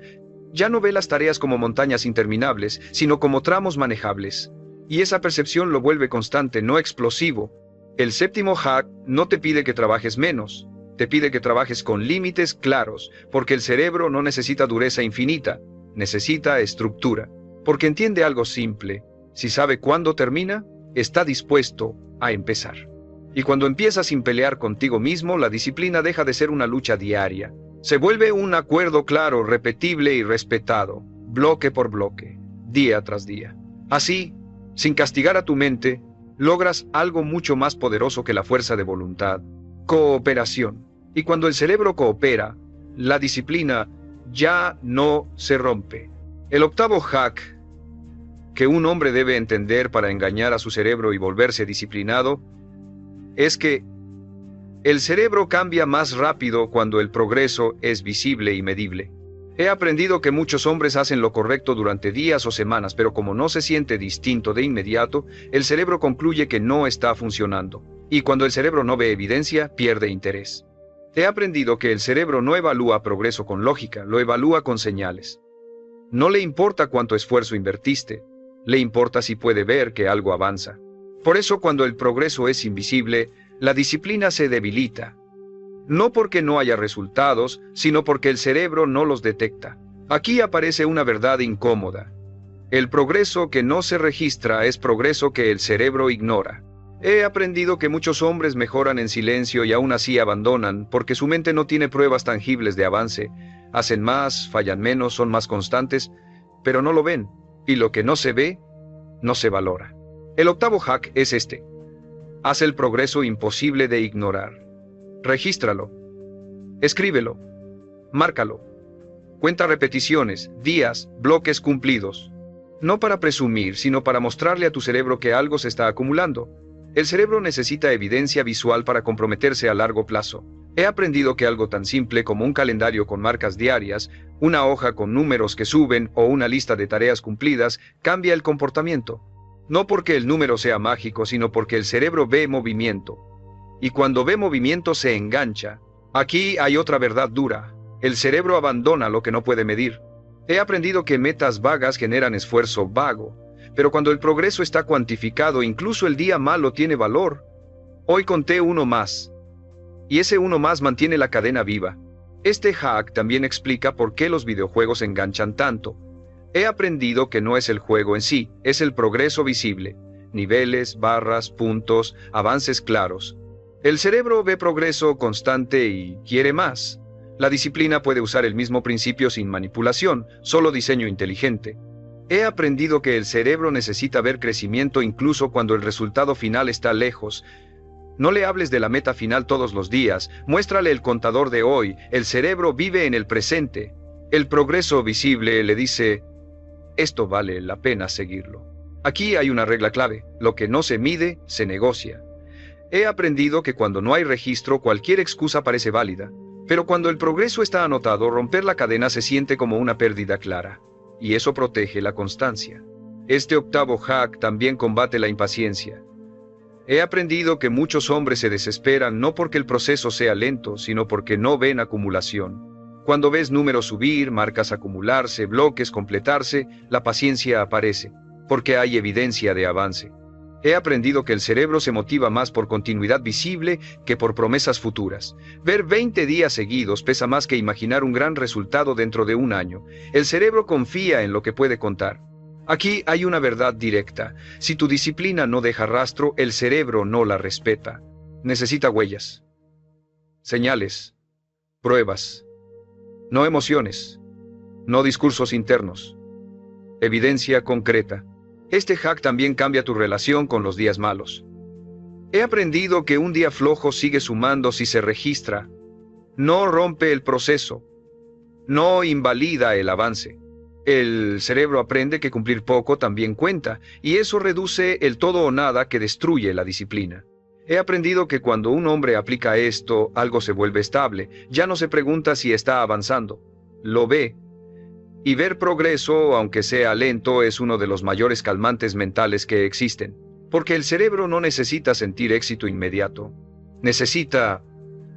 Ya no ve las tareas como montañas interminables, sino como tramos manejables. Y esa percepción lo vuelve constante, no explosivo. El séptimo hack no te pide que trabajes menos, te pide que trabajes con límites claros, porque el cerebro no necesita dureza infinita, necesita estructura. Porque entiende algo simple: si sabe cuándo termina, está dispuesto a empezar. Y cuando empiezas sin pelear contigo mismo, la disciplina deja de ser una lucha diaria. Se vuelve un acuerdo claro, repetible y respetado, bloque por bloque, día tras día. Así, sin castigar a tu mente, logras algo mucho más poderoso que la fuerza de voluntad: cooperación. Y cuando el cerebro coopera, la disciplina ya no se rompe. El octavo hack que un hombre debe entender para engañar a su cerebro y volverse disciplinado es que el cerebro cambia más rápido cuando el progreso es visible y medible. He aprendido que muchos hombres hacen lo correcto durante días o semanas, pero como no se siente distinto de inmediato, el cerebro concluye que no está funcionando. Y cuando el cerebro no ve evidencia, pierde interés. He aprendido que el cerebro no evalúa progreso con lógica, lo evalúa con señales. No le importa cuánto esfuerzo invertiste, le importa si puede ver que algo avanza. Por eso, cuando el progreso es invisible, la disciplina se debilita. No porque no haya resultados, sino porque el cerebro no los detecta. Aquí aparece una verdad incómoda. El progreso que no se registra es progreso que el cerebro ignora. He aprendido que muchos hombres mejoran en silencio y aún así abandonan porque su mente no tiene pruebas tangibles de avance. Hacen más, fallan menos, son más constantes, pero no lo ven. Y lo que no se ve, no se valora. El octavo hack es este: haz el progreso imposible de ignorar. Regístralo. Escríbelo. Márcalo. Cuenta repeticiones, días, bloques cumplidos. No para presumir, sino para mostrarle a tu cerebro que algo se está acumulando. El cerebro necesita evidencia visual para comprometerse a largo plazo. He aprendido que algo tan simple como un calendario con marcas diarias, una hoja con números que suben o una lista de tareas cumplidas cambia el comportamiento. No porque el número sea mágico, sino porque el cerebro ve movimiento. Y cuando ve movimiento se engancha. Aquí hay otra verdad dura: el cerebro abandona lo que no puede medir. He aprendido que metas vagas generan esfuerzo vago, Pero cuando el progreso está cuantificado, incluso el día malo tiene valor. Hoy conté uno más. Y ese uno más mantiene la cadena viva. Este hack también explica por qué los videojuegos enganchan tanto. He aprendido que no es el juego en sí, es el progreso visible. Niveles, barras, puntos, avances claros. El cerebro ve progreso constante y quiere más. La disciplina puede usar el mismo principio sin manipulación, solo diseño inteligente. He aprendido que el cerebro necesita ver crecimiento incluso cuando el resultado final está lejos. No le hables de la meta final todos los días, muéstrale el contador de hoy. El cerebro vive en el presente. El progreso visible le dice, esto vale la pena seguirlo. Aquí hay una regla clave, lo que no se mide, se negocia. He aprendido que cuando no hay registro, cualquier excusa parece válida. Pero cuando el progreso está anotado, romper la cadena se siente como una pérdida clara. Y eso protege la constancia. Este octavo hack también combate la impaciencia. He aprendido que muchos hombres se desesperan no porque el proceso sea lento, sino porque no ven acumulación. Cuando ves números subir, marcas acumularse, bloques completarse, la paciencia aparece, porque hay evidencia de avance. He aprendido que el cerebro se motiva más por continuidad visible que por promesas futuras. Ver 20 días seguidos pesa más que imaginar un gran resultado dentro de un año. El cerebro confía en lo que puede contar. Aquí hay una verdad directa. Si tu disciplina no deja rastro, el cerebro no la respeta. Necesita huellas, señales, pruebas, no emociones, no discursos internos, evidencia concreta. Este hack también cambia tu relación con los días malos. He aprendido que un día flojo sigue sumando si se registra. No rompe el proceso. No invalida el avance. El cerebro aprende que cumplir poco también cuenta, y eso reduce el todo o nada que destruye la disciplina. He aprendido que cuando un hombre aplica esto, algo se vuelve estable. Ya no se pregunta si está avanzando. Lo ve. Y ver progreso, aunque sea lento, es uno de los mayores calmantes mentales que existen. Porque el cerebro no necesita sentir éxito inmediato. Necesita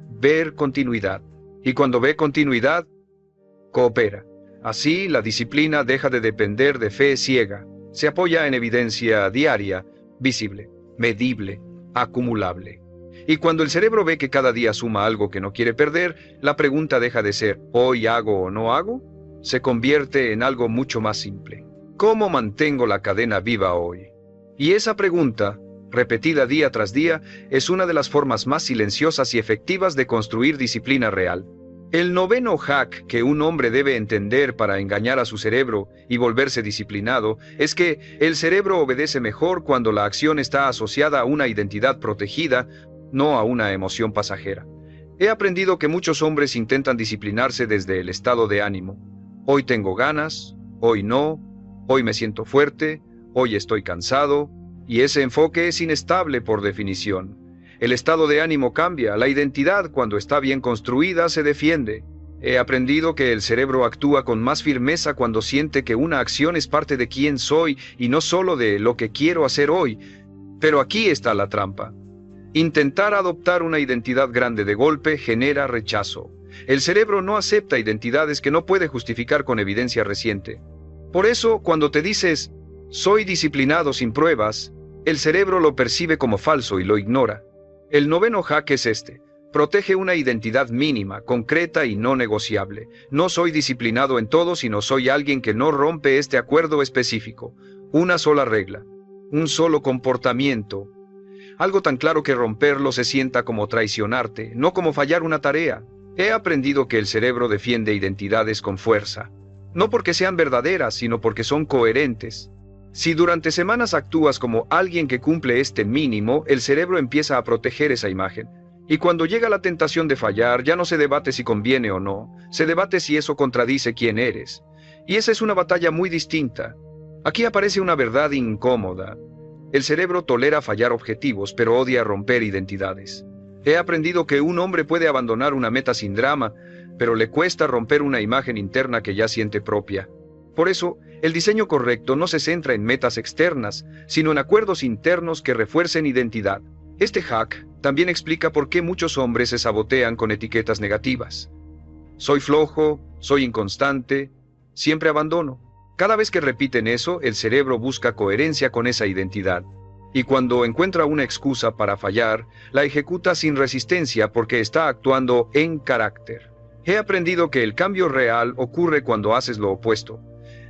ver continuidad. Y cuando ve continuidad, coopera. Así, la disciplina deja de depender de fe ciega. Se apoya en evidencia diaria, visible, medible, acumulable. Y cuando el cerebro ve que cada día suma algo que no quiere perder, la pregunta deja de ser ¿hoy hago o no hago? Se convierte en algo mucho más simple. ¿Cómo mantengo la cadena viva hoy? Y esa pregunta, repetida día tras día, es una de las formas más silenciosas y efectivas de construir disciplina real. El noveno hack que un hombre debe entender para engañar a su cerebro y volverse disciplinado es que el cerebro obedece mejor cuando la acción está asociada a una identidad protegida, no a una emoción pasajera. He aprendido que muchos hombres intentan disciplinarse desde el estado de ánimo. Hoy tengo ganas, hoy no, hoy me siento fuerte, hoy estoy cansado, y ese enfoque es inestable por definición. El estado de ánimo cambia, la identidad cuando está bien construida se defiende. He aprendido que el cerebro actúa con más firmeza cuando siente que una acción es parte de quién soy y no solo de lo que quiero hacer hoy. Pero aquí está la trampa. Intentar adoptar una identidad grande de golpe genera rechazo. El cerebro no acepta identidades que no puede justificar con evidencia reciente. Por eso, cuando te dices, soy disciplinado sin pruebas, el cerebro lo percibe como falso y lo ignora. El noveno hack es este. Protege una identidad mínima, concreta y no negociable. No soy disciplinado en todo, sino soy alguien que no rompe este acuerdo específico. Una sola regla. Un solo comportamiento. Algo tan claro que romperlo se sienta como traicionarte, no como fallar una tarea. He aprendido que el cerebro defiende identidades con fuerza. No porque sean verdaderas, sino porque son coherentes. Si durante semanas actúas como alguien que cumple este mínimo, el cerebro empieza a proteger esa imagen. Y cuando llega la tentación de fallar, ya no se debate si conviene o no, se debate si eso contradice quién eres. Y esa es una batalla muy distinta. Aquí aparece una verdad incómoda. El cerebro tolera fallar objetivos, pero odia romper identidades. He aprendido que un hombre puede abandonar una meta sin drama, pero le cuesta romper una imagen interna que ya siente propia. Por eso, el diseño correcto no se centra en metas externas, sino en acuerdos internos que refuercen identidad. Este hack también explica por qué muchos hombres se sabotean con etiquetas negativas. Soy flojo, soy inconstante, siempre abandono. Cada vez que repiten eso, el cerebro busca coherencia con esa identidad. Y cuando encuentra una excusa para fallar, la ejecuta sin resistencia porque está actuando en carácter. He aprendido que el cambio real ocurre cuando haces lo opuesto.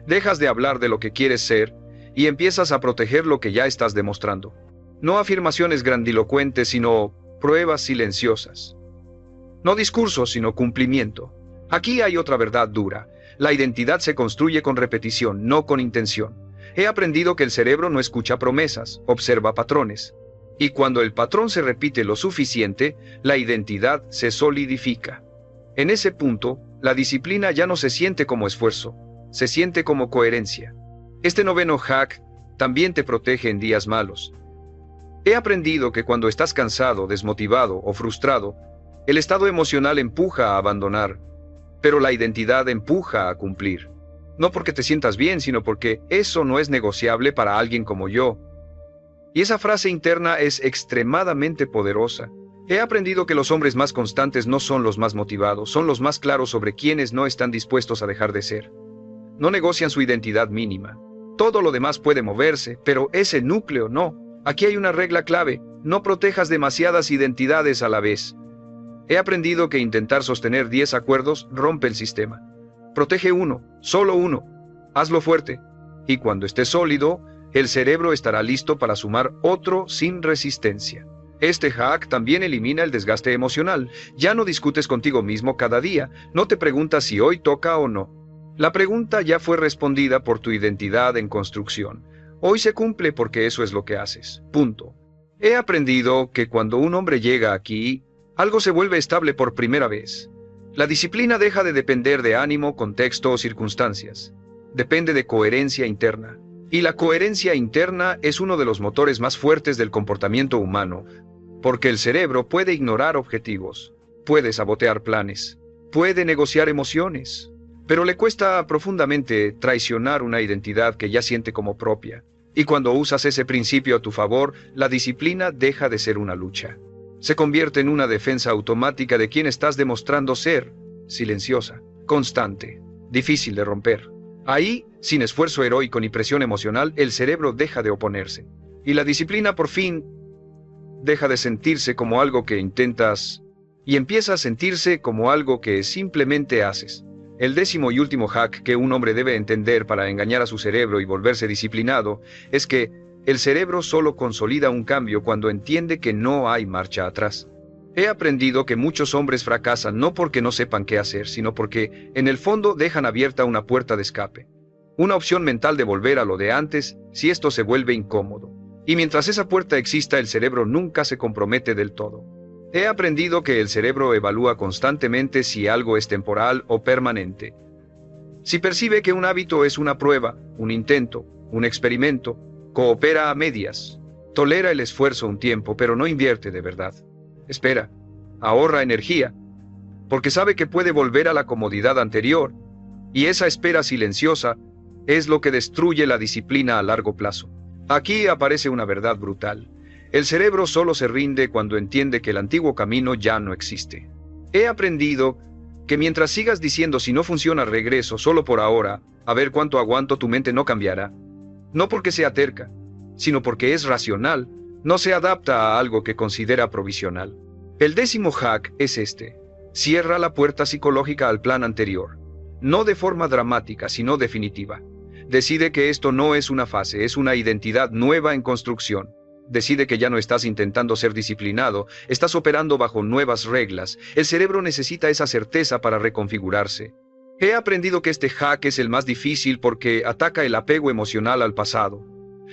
Dejas de hablar de lo que quieres ser y empiezas a proteger lo que ya estás demostrando. No afirmaciones grandilocuentes, sino pruebas silenciosas. No discursos, sino cumplimiento. Aquí hay otra verdad dura. La identidad se construye con repetición, no con intención. He aprendido que el cerebro no escucha promesas, observa patrones. Y cuando el patrón se repite lo suficiente, la identidad se solidifica. En ese punto, la disciplina ya no se siente como esfuerzo, se siente como coherencia. Este noveno hack también te protege en días malos. He aprendido que cuando estás cansado, desmotivado o frustrado, el estado emocional empuja a abandonar, pero la identidad empuja a cumplir. No porque te sientas bien, sino porque eso no es negociable para alguien como yo. Y esa frase interna es extremadamente poderosa. He aprendido que los hombres más constantes no son los más motivados, son los más claros sobre quienes no están dispuestos a dejar de ser. No negocian su identidad mínima. Todo lo demás puede moverse, pero ese núcleo no. Aquí hay una regla clave: no protejas demasiadas identidades a la vez. He aprendido que intentar sostener 10 acuerdos rompe el sistema. Protege uno, solo uno. Hazlo fuerte. Y cuando esté sólido, el cerebro estará listo para sumar otro sin resistencia. Este hack también elimina el desgaste emocional. Ya no discutes contigo mismo cada día. No te preguntas si hoy toca o no. La pregunta ya fue respondida por tu identidad en construcción. Hoy se cumple porque eso es lo que haces. Punto. He aprendido que cuando un hombre llega aquí, algo se vuelve estable por primera vez. La disciplina deja de depender de ánimo, contexto o circunstancias. Depende de coherencia interna. Y la coherencia interna es uno de los motores más fuertes del comportamiento humano, porque el cerebro puede ignorar objetivos, puede sabotear planes, puede negociar emociones, pero le cuesta profundamente traicionar una identidad que ya siente como propia. Y cuando usas ese principio a tu favor, la disciplina deja de ser una lucha. Se convierte en una defensa automática de quien estás demostrando ser, silenciosa, constante, difícil de romper. Ahí, sin esfuerzo heroico ni presión emocional, el cerebro deja de oponerse. Y la disciplina por fin deja de sentirse como algo que intentas y empieza a sentirse como algo que simplemente haces. El 10º y último hack que un hombre debe entender para engañar a su cerebro y volverse disciplinado es que el cerebro solo consolida un cambio cuando entiende que no hay marcha atrás. He aprendido que muchos hombres fracasan no porque no sepan qué hacer, sino porque, en el fondo, dejan abierta una puerta de escape. Una opción mental de volver a lo de antes si esto se vuelve incómodo. Y mientras esa puerta exista, el cerebro nunca se compromete del todo. He aprendido que el cerebro evalúa constantemente si algo es temporal o permanente. Si percibe que un hábito es una prueba, un intento, un experimento, coopera a medias, tolera el esfuerzo un tiempo, pero no invierte de verdad. Espera, ahorra energía, porque sabe que puede volver a la comodidad anterior, y esa espera silenciosa es lo que destruye la disciplina a largo plazo. Aquí aparece una verdad brutal. El cerebro solo se rinde cuando entiende que el antiguo camino ya no existe. He aprendido que mientras sigas diciendo si no funciona regreso solo por ahora, a ver cuánto aguanto, tu mente no cambiará. No porque sea terca, sino porque es racional, no se adapta a algo que considera provisional. El 10º hack es este: cierra la puerta psicológica al plan anterior. No de forma dramática, sino definitiva. Decide que esto no es una fase, es una identidad nueva en construcción. Decide que ya no estás intentando ser disciplinado, estás operando bajo nuevas reglas. El cerebro necesita esa certeza para reconfigurarse. He aprendido que este hack es el más difícil porque ataca el apego emocional al pasado,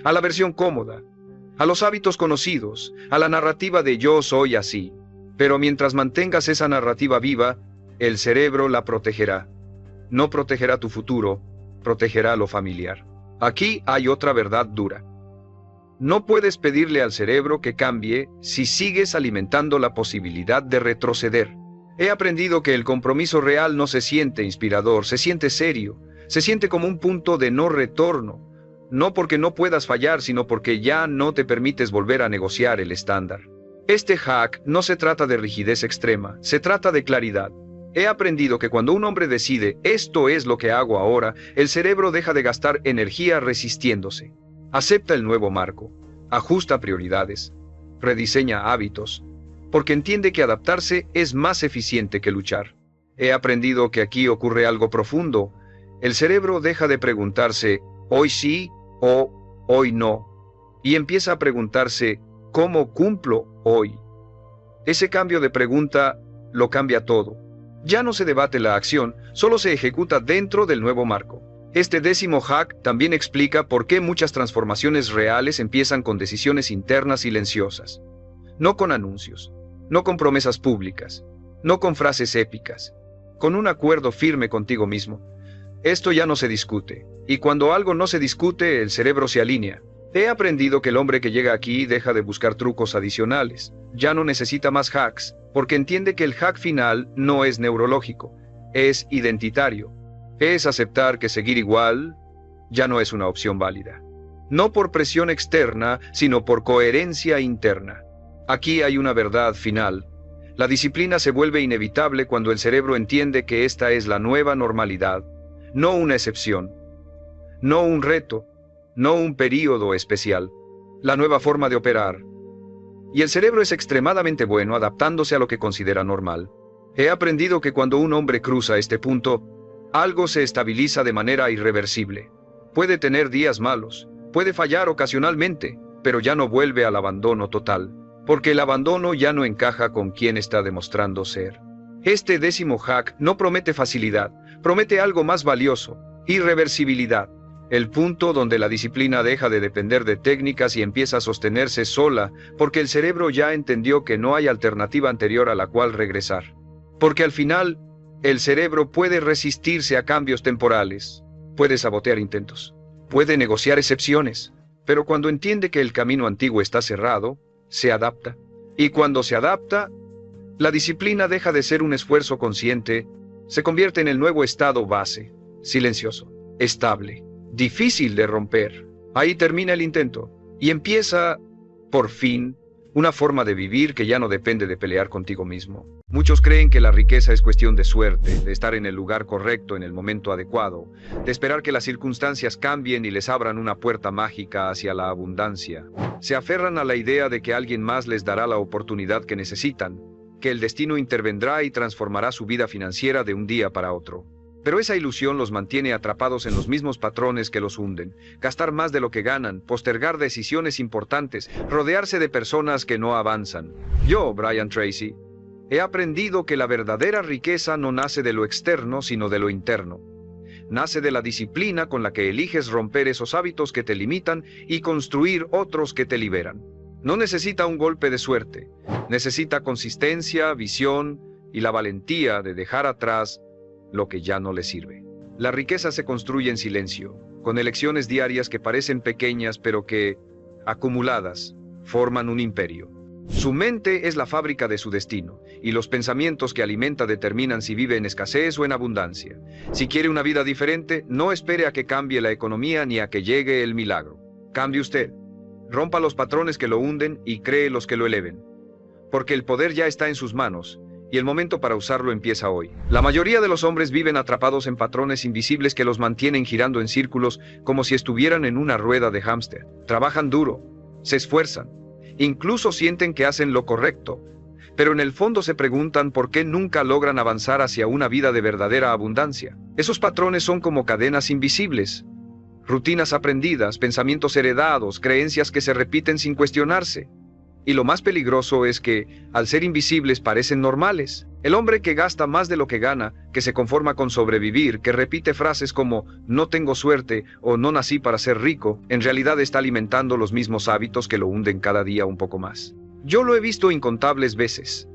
a la versión cómoda, a los hábitos conocidos, a la narrativa de yo soy así. Pero mientras mantengas esa narrativa viva, el cerebro la protegerá. No protegerá tu futuro, protegerá lo familiar. Aquí hay otra verdad dura. No puedes pedirle al cerebro que cambie si sigues alimentando la posibilidad de retroceder. He aprendido que el compromiso real no se siente inspirador, se siente serio, se siente como un punto de no retorno. No porque no puedas fallar, sino porque ya no te permites volver a negociar el estándar. Este hack no se trata de rigidez extrema, se trata de claridad. He aprendido que cuando un hombre decide, esto es lo que hago ahora, el cerebro deja de gastar energía resistiéndose. Acepta el nuevo marco, ajusta prioridades, rediseña hábitos, porque entiende que adaptarse es más eficiente que luchar. He aprendido que aquí ocurre algo profundo. El cerebro deja de preguntarse, hoy sí o hoy no, y empieza a preguntarse, ¿cómo cumplo hoy? Ese cambio de pregunta lo cambia todo. Ya no se debate la acción, solo se ejecuta dentro del nuevo marco. Este 10º hack también explica por qué muchas transformaciones reales empiezan con decisiones internas silenciosas. No con anuncios, no con promesas públicas, no con frases épicas, con un acuerdo firme contigo mismo. Esto ya no se discute, y cuando algo no se discute, el cerebro se alinea. He aprendido que el hombre que llega aquí deja de buscar trucos adicionales. Ya no necesita más hacks, porque entiende que el hack final no es neurológico, es identitario. Es aceptar que seguir igual ya no es una opción válida. No por presión externa, sino por coherencia interna. Aquí hay una verdad final. La disciplina se vuelve inevitable cuando el cerebro entiende que esta es la nueva normalidad, no una excepción, no un reto, no un período especial, la nueva forma de operar. Y el cerebro es extremadamente bueno adaptándose a lo que considera normal. He aprendido que cuando un hombre cruza este punto, algo se estabiliza de manera irreversible. Puede tener días malos, puede fallar ocasionalmente, pero ya no vuelve al abandono total, porque el abandono ya no encaja con quien está demostrando ser. Este 10º hack no promete facilidad, promete algo más valioso, irreversibilidad. El punto donde la disciplina deja de depender de técnicas y empieza a sostenerse sola, porque el cerebro ya entendió que no hay alternativa anterior a la cual regresar. Porque al final, el cerebro puede resistirse a cambios temporales, puede sabotear intentos, puede negociar excepciones, pero cuando entiende que el camino antiguo está cerrado, se adapta. Y cuando se adapta, la disciplina deja de ser un esfuerzo consciente, se convierte en el nuevo estado base, silencioso, estable, difícil de romper. Ahí termina el intento, y empieza, por fin, una forma de vivir que ya no depende de pelear contigo mismo. Muchos creen que la riqueza es cuestión de suerte, de estar en el lugar correcto en el momento adecuado, de esperar que las circunstancias cambien y les abran una puerta mágica hacia la abundancia. Se aferran a la idea de que alguien más les dará la oportunidad que necesitan, que el destino intervendrá y transformará su vida financiera de un día para otro. Pero esa ilusión los mantiene atrapados en los mismos patrones que los hunden. Gastar más de lo que ganan, postergar decisiones importantes, rodearse de personas que no avanzan. Yo, Brian Tracy, he aprendido que la verdadera riqueza no nace de lo externo, sino de lo interno. Nace de la disciplina con la que eliges romper esos hábitos que te limitan y construir otros que te liberan. No necesita un golpe de suerte, necesita consistencia, visión y la valentía de dejar atrás lo que ya no le sirve. La riqueza se construye en silencio, con elecciones diarias que parecen pequeñas pero que, acumuladas, forman un imperio. Su mente es la fábrica de su destino, y los pensamientos que alimenta determinan si vive en escasez o en abundancia. Si quiere una vida diferente, no espere a que cambie la economía ni a que llegue el milagro. Cambie usted. Rompa los patrones que lo hunden y cree los que lo eleven. Porque el poder ya está en sus manos, y el momento para usarlo empieza hoy. La mayoría de los hombres viven atrapados en patrones invisibles que los mantienen girando en círculos como si estuvieran en una rueda de hámster. Trabajan duro, se esfuerzan, incluso sienten que hacen lo correcto, pero en el fondo se preguntan por qué nunca logran avanzar hacia una vida de verdadera abundancia. Esos patrones son como cadenas invisibles, rutinas aprendidas, pensamientos heredados, creencias que se repiten sin cuestionarse. Y lo más peligroso es que, al ser invisibles, parecen normales. El hombre que gasta más de lo que gana, que se conforma con sobrevivir, que repite frases como «no tengo suerte» o «no nací para ser rico», en realidad está alimentando los mismos hábitos que lo hunden cada día un poco más. Yo lo he visto incontables veces.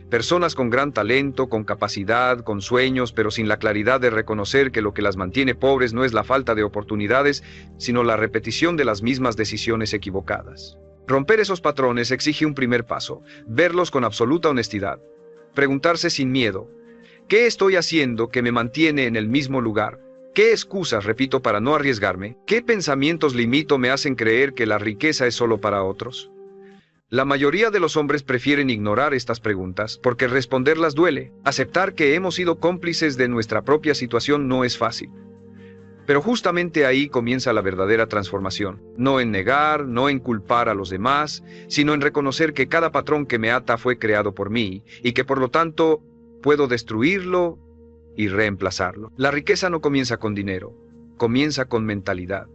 Personas con gran talento, con capacidad, con sueños, pero sin la claridad de reconocer que lo que las mantiene pobres no es la falta de oportunidades, sino la repetición de las mismas decisiones equivocadas. Romper esos patrones exige un primer paso, verlos con absoluta honestidad, preguntarse sin miedo, ¿qué estoy haciendo que me mantiene en el mismo lugar? ¿Qué excusas repito para no arriesgarme? ¿Qué pensamientos limito me hacen creer que la riqueza es solo para otros? La mayoría de los hombres prefieren ignorar estas preguntas porque responderlas duele. Aceptar que hemos sido cómplices de nuestra propia situación no es fácil. Pero justamente ahí comienza la verdadera transformación. No en negar, no en culpar a los demás, sino en reconocer que cada patrón que me ata fue creado por mí y que por lo tanto puedo destruirlo y reemplazarlo. La riqueza no comienza con dinero, comienza con mentalidad.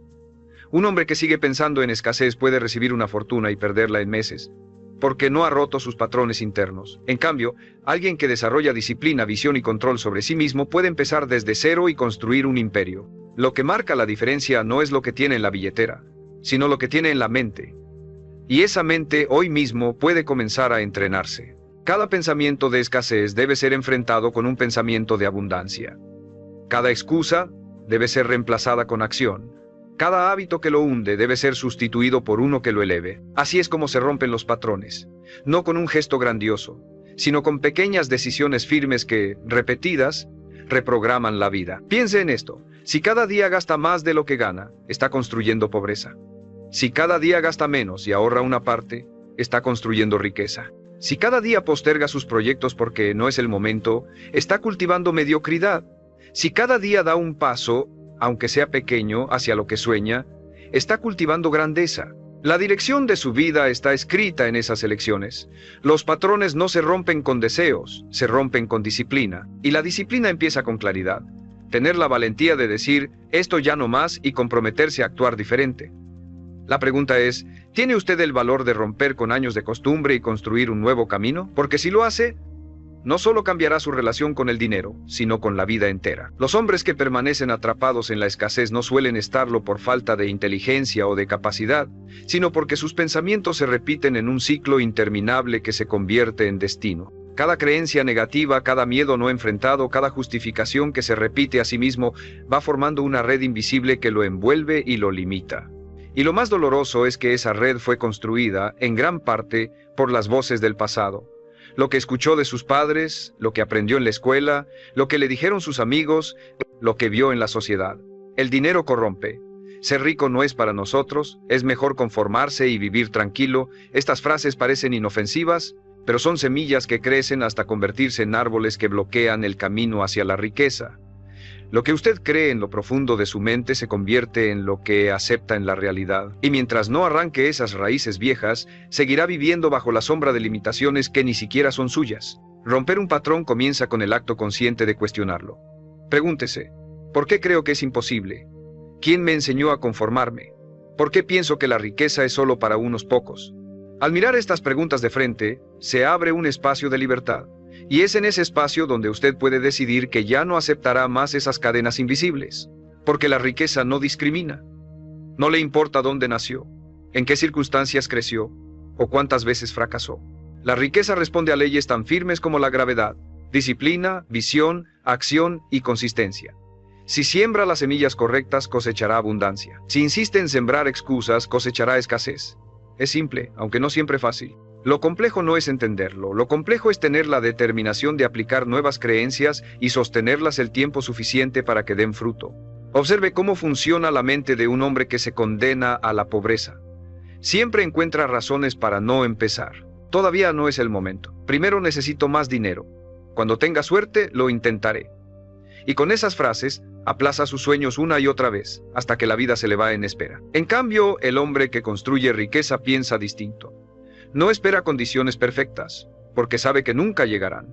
Un hombre que sigue pensando en escasez puede recibir una fortuna y perderla en meses, porque no ha roto sus patrones internos. En cambio, alguien que desarrolla disciplina, visión y control sobre sí mismo puede empezar desde cero y construir un imperio. Lo que marca la diferencia no es lo que tiene en la billetera, sino lo que tiene en la mente. Y esa mente hoy mismo puede comenzar a entrenarse. Cada pensamiento de escasez debe ser enfrentado con un pensamiento de abundancia. Cada excusa debe ser reemplazada con acción. Cada hábito que lo hunde debe ser sustituido por uno que lo eleve. Así es como se rompen los patrones, no con un gesto grandioso, sino con pequeñas decisiones firmes que, repetidas, reprograman la vida. Piense en esto. Si cada día gasta más de lo que gana, está construyendo pobreza. Si cada día gasta menos y ahorra una parte, está construyendo riqueza. Si cada día posterga sus proyectos porque no es el momento, está cultivando mediocridad. Si cada día da un paso, aunque sea pequeño, hacia lo que sueña, está cultivando grandeza. La dirección de su vida está escrita en esas elecciones. Los patrones no se rompen con deseos, se rompen con disciplina. Y la disciplina empieza con claridad. Tener la valentía de decir, esto ya no más, y comprometerse a actuar diferente. La pregunta es, ¿tiene usted el valor de romper con años de costumbre y construir un nuevo camino? Porque si lo hace, no solo cambiará su relación con el dinero, sino con la vida entera. Los hombres que permanecen atrapados en la escasez no suelen estarlo por falta de inteligencia o de capacidad, sino porque sus pensamientos se repiten en un ciclo interminable que se convierte en destino. Cada creencia negativa, cada miedo no enfrentado, cada justificación que se repite a sí mismo va formando una red invisible que lo envuelve y lo limita. Y lo más doloroso es que esa red fue construida, en gran parte, por las voces del pasado. Lo que escuchó de sus padres, lo que aprendió en la escuela, lo que le dijeron sus amigos, lo que vio en la sociedad. El dinero corrompe. Ser rico no es para nosotros, es mejor conformarse y vivir tranquilo. Estas frases parecen inofensivas, pero son semillas que crecen hasta convertirse en árboles que bloquean el camino hacia la riqueza. Lo que usted cree en lo profundo de su mente se convierte en lo que acepta en la realidad. Y mientras no arranque esas raíces viejas, seguirá viviendo bajo la sombra de limitaciones que ni siquiera son suyas. Romper un patrón comienza con el acto consciente de cuestionarlo. Pregúntese, ¿por qué creo que es imposible? ¿Quién me enseñó a conformarme? ¿Por qué pienso que la riqueza es solo para unos pocos? Al mirar estas preguntas de frente, se abre un espacio de libertad. Y es en ese espacio donde usted puede decidir que ya no aceptará más esas cadenas invisibles, porque la riqueza no discrimina. No le importa dónde nació, en qué circunstancias creció, o cuántas veces fracasó. La riqueza responde a leyes tan firmes como la gravedad, disciplina, visión, acción y consistencia. Si siembra las semillas correctas, cosechará abundancia. Si insiste en sembrar excusas, cosechará escasez. Es simple, aunque no siempre fácil. Lo complejo no es entenderlo, lo complejo es tener la determinación de aplicar nuevas creencias y sostenerlas el tiempo suficiente para que den fruto. Observe cómo funciona la mente de un hombre que se condena a la pobreza. Siempre encuentra razones para no empezar. Todavía no es el momento. Primero necesito más dinero. Cuando tenga suerte, lo intentaré. Y con esas frases, aplaza sus sueños una y otra vez, hasta que la vida se le va en espera. En cambio, el hombre que construye riqueza piensa distinto. No espera condiciones perfectas, porque sabe que nunca llegarán.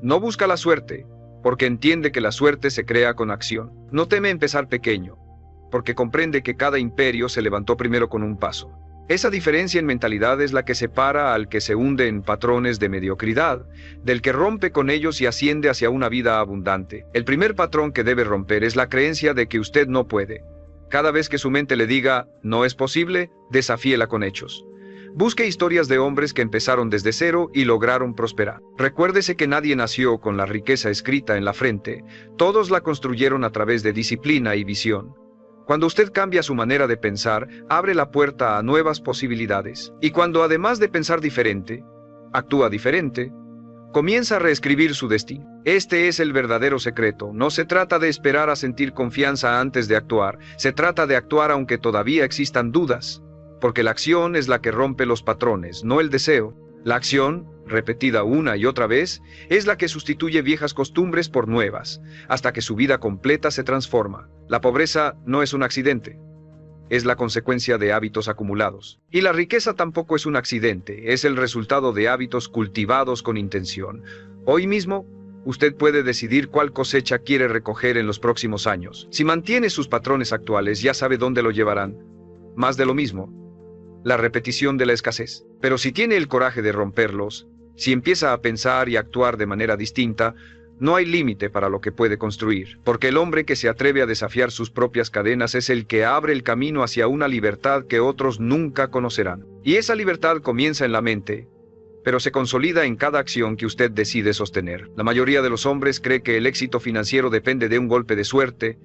No busca la suerte, porque entiende que la suerte se crea con acción. No teme empezar pequeño, porque comprende que cada imperio se levantó primero con un paso. Esa diferencia en mentalidad es la que separa al que se hunde en patrones de mediocridad, del que rompe con ellos y asciende hacia una vida abundante. El primer patrón que debe romper es la creencia de que usted no puede. Cada vez que su mente le diga, no es posible, desafíela con hechos. Busque historias de hombres que empezaron desde cero y lograron prosperar. Recuérdese que nadie nació con la riqueza escrita en la frente, todos la construyeron a través de disciplina y visión. Cuando usted cambia su manera de pensar, abre la puerta a nuevas posibilidades. Y cuando además de pensar diferente, actúa diferente, comienza a reescribir su destino. Este es el verdadero secreto. No se trata de esperar a sentir confianza antes de actuar, se trata de actuar aunque todavía existan dudas. porque la acción es la que rompe los patrones, no el deseo. La acción, repetida una y otra vez, es la que sustituye viejas costumbres por nuevas, hasta que su vida completa se transforma. La pobreza no es un accidente, es la consecuencia de hábitos acumulados. Y la riqueza tampoco es un accidente, es el resultado de hábitos cultivados con intención. Hoy mismo, usted puede decidir cuál cosecha quiere recoger en los próximos años. Si mantiene sus patrones actuales, ya sabe dónde lo llevarán. Más de lo mismo. La repetición de la escasez. Pero si tiene el coraje de romperlos, si empieza a pensar y actuar de manera distinta, no hay límite para lo que puede construir, porque el hombre que se atreve a desafiar sus propias cadenas es el que abre el camino hacia una libertad que otros nunca conocerán. Y esa libertad comienza en la mente, pero se consolida en cada acción que usted decide sostener. La mayoría de los hombres cree que el éxito financiero depende de un golpe de suerte,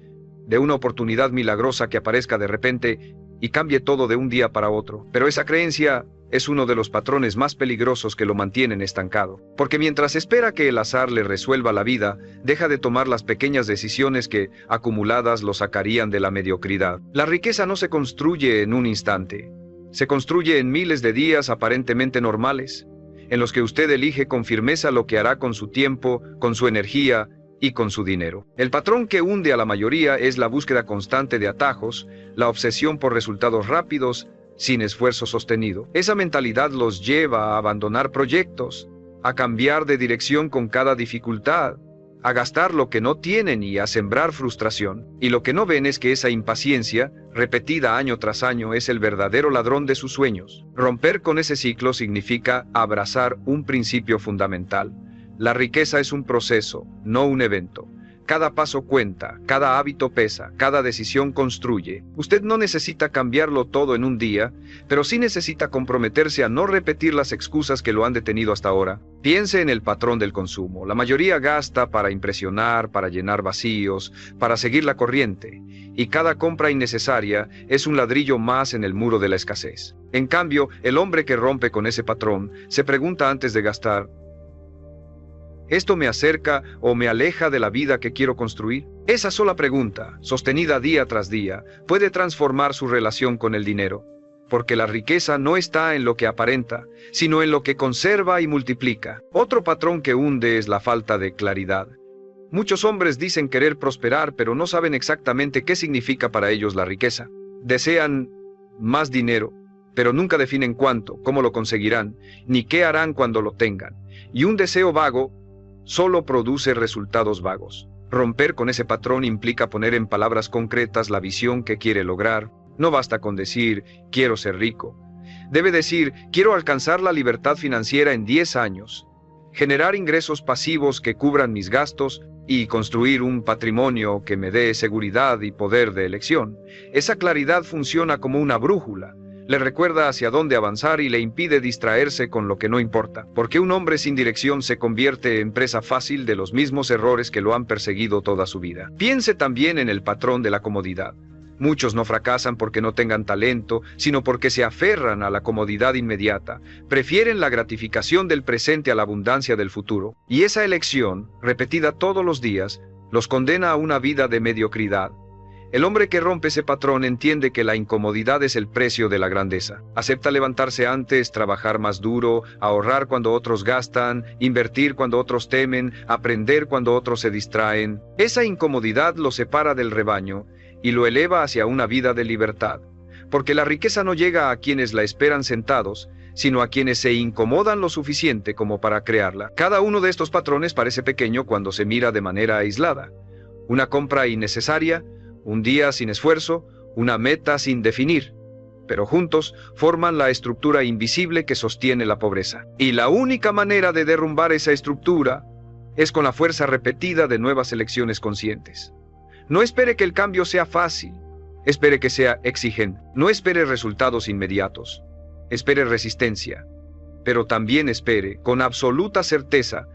de una oportunidad milagrosa que aparezca de repente y cambie todo de un día para otro. Pero esa creencia es uno de los patrones más peligrosos que lo mantienen estancado. Porque mientras espera que el azar le resuelva la vida, deja de tomar las pequeñas decisiones que, acumuladas, lo sacarían de la mediocridad. La riqueza no se construye en un instante. Se construye en miles de días aparentemente normales, en los que usted elige con firmeza lo que hará con su tiempo, con su energía y con su dinero. El patrón que hunde a la mayoría es la búsqueda constante de atajos, la obsesión por resultados rápidos, sin esfuerzo sostenido. Esa mentalidad los lleva a abandonar proyectos, a cambiar de dirección con cada dificultad, a gastar lo que no tienen y a sembrar frustración. Y lo que no ven es que esa impaciencia, repetida año tras año, es el verdadero ladrón de sus sueños. Romper con ese ciclo significa abrazar un principio fundamental. La riqueza es un proceso, no un evento. Cada paso cuenta, cada hábito pesa, cada decisión construye. Usted no necesita cambiarlo todo en un día, pero sí necesita comprometerse a no repetir las excusas que lo han detenido hasta ahora. Piense en el patrón del consumo. La mayoría gasta para impresionar, para llenar vacíos, para seguir la corriente, y cada compra innecesaria es un ladrillo más en el muro de la escasez. En cambio, el hombre que rompe con ese patrón se pregunta antes de gastar: ¿esto me acerca o me aleja de la vida que quiero construir? Esa sola pregunta, sostenida día tras día, puede transformar su relación con el dinero, porque la riqueza no está en lo que aparenta, sino en lo que conserva y multiplica. Otro patrón que hunde es la falta de claridad. Muchos hombres dicen querer prosperar, pero no saben exactamente qué significa para ellos la riqueza. Desean más dinero, pero nunca definen cuánto, cómo lo conseguirán, ni qué harán cuando lo tengan. Y un deseo vago solo produce resultados vagos. Romper con ese patrón implica poner en palabras concretas la visión que quiere lograr. No basta con decir, quiero ser rico. Debe decir, quiero alcanzar la libertad financiera en 10 años, generar ingresos pasivos que cubran mis gastos y construir un patrimonio que me dé seguridad y poder de elección. Esa claridad funciona como una brújula. Le recuerda hacia dónde avanzar y le impide distraerse con lo que no importa, porque un hombre sin dirección se convierte en presa fácil de los mismos errores que lo han perseguido toda su vida. Piense también en el patrón de la comodidad. Muchos no fracasan porque no tengan talento, sino porque se aferran a la comodidad inmediata, prefieren la gratificación del presente a la abundancia del futuro, y esa elección, repetida todos los días, los condena a una vida de mediocridad. El hombre que rompe ese patrón entiende que la incomodidad es el precio de la grandeza. Acepta levantarse antes, trabajar más duro, ahorrar cuando otros gastan, invertir cuando otros temen, aprender cuando otros se distraen. Esa incomodidad lo separa del rebaño y lo eleva hacia una vida de libertad. Porque la riqueza no llega a quienes la esperan sentados, sino a quienes se incomodan lo suficiente como para crearla. Cada uno de estos patrones parece pequeño cuando se mira de manera aislada. Una compra innecesaria, un día sin esfuerzo, una meta sin definir, pero juntos forman la estructura invisible que sostiene la pobreza. Y la única manera de derrumbar esa estructura es con la fuerza repetida de nuevas elecciones conscientes. No espere que el cambio sea fácil, espere que sea exigente. No espere resultados inmediatos, espere resistencia, pero también espere con absoluta certeza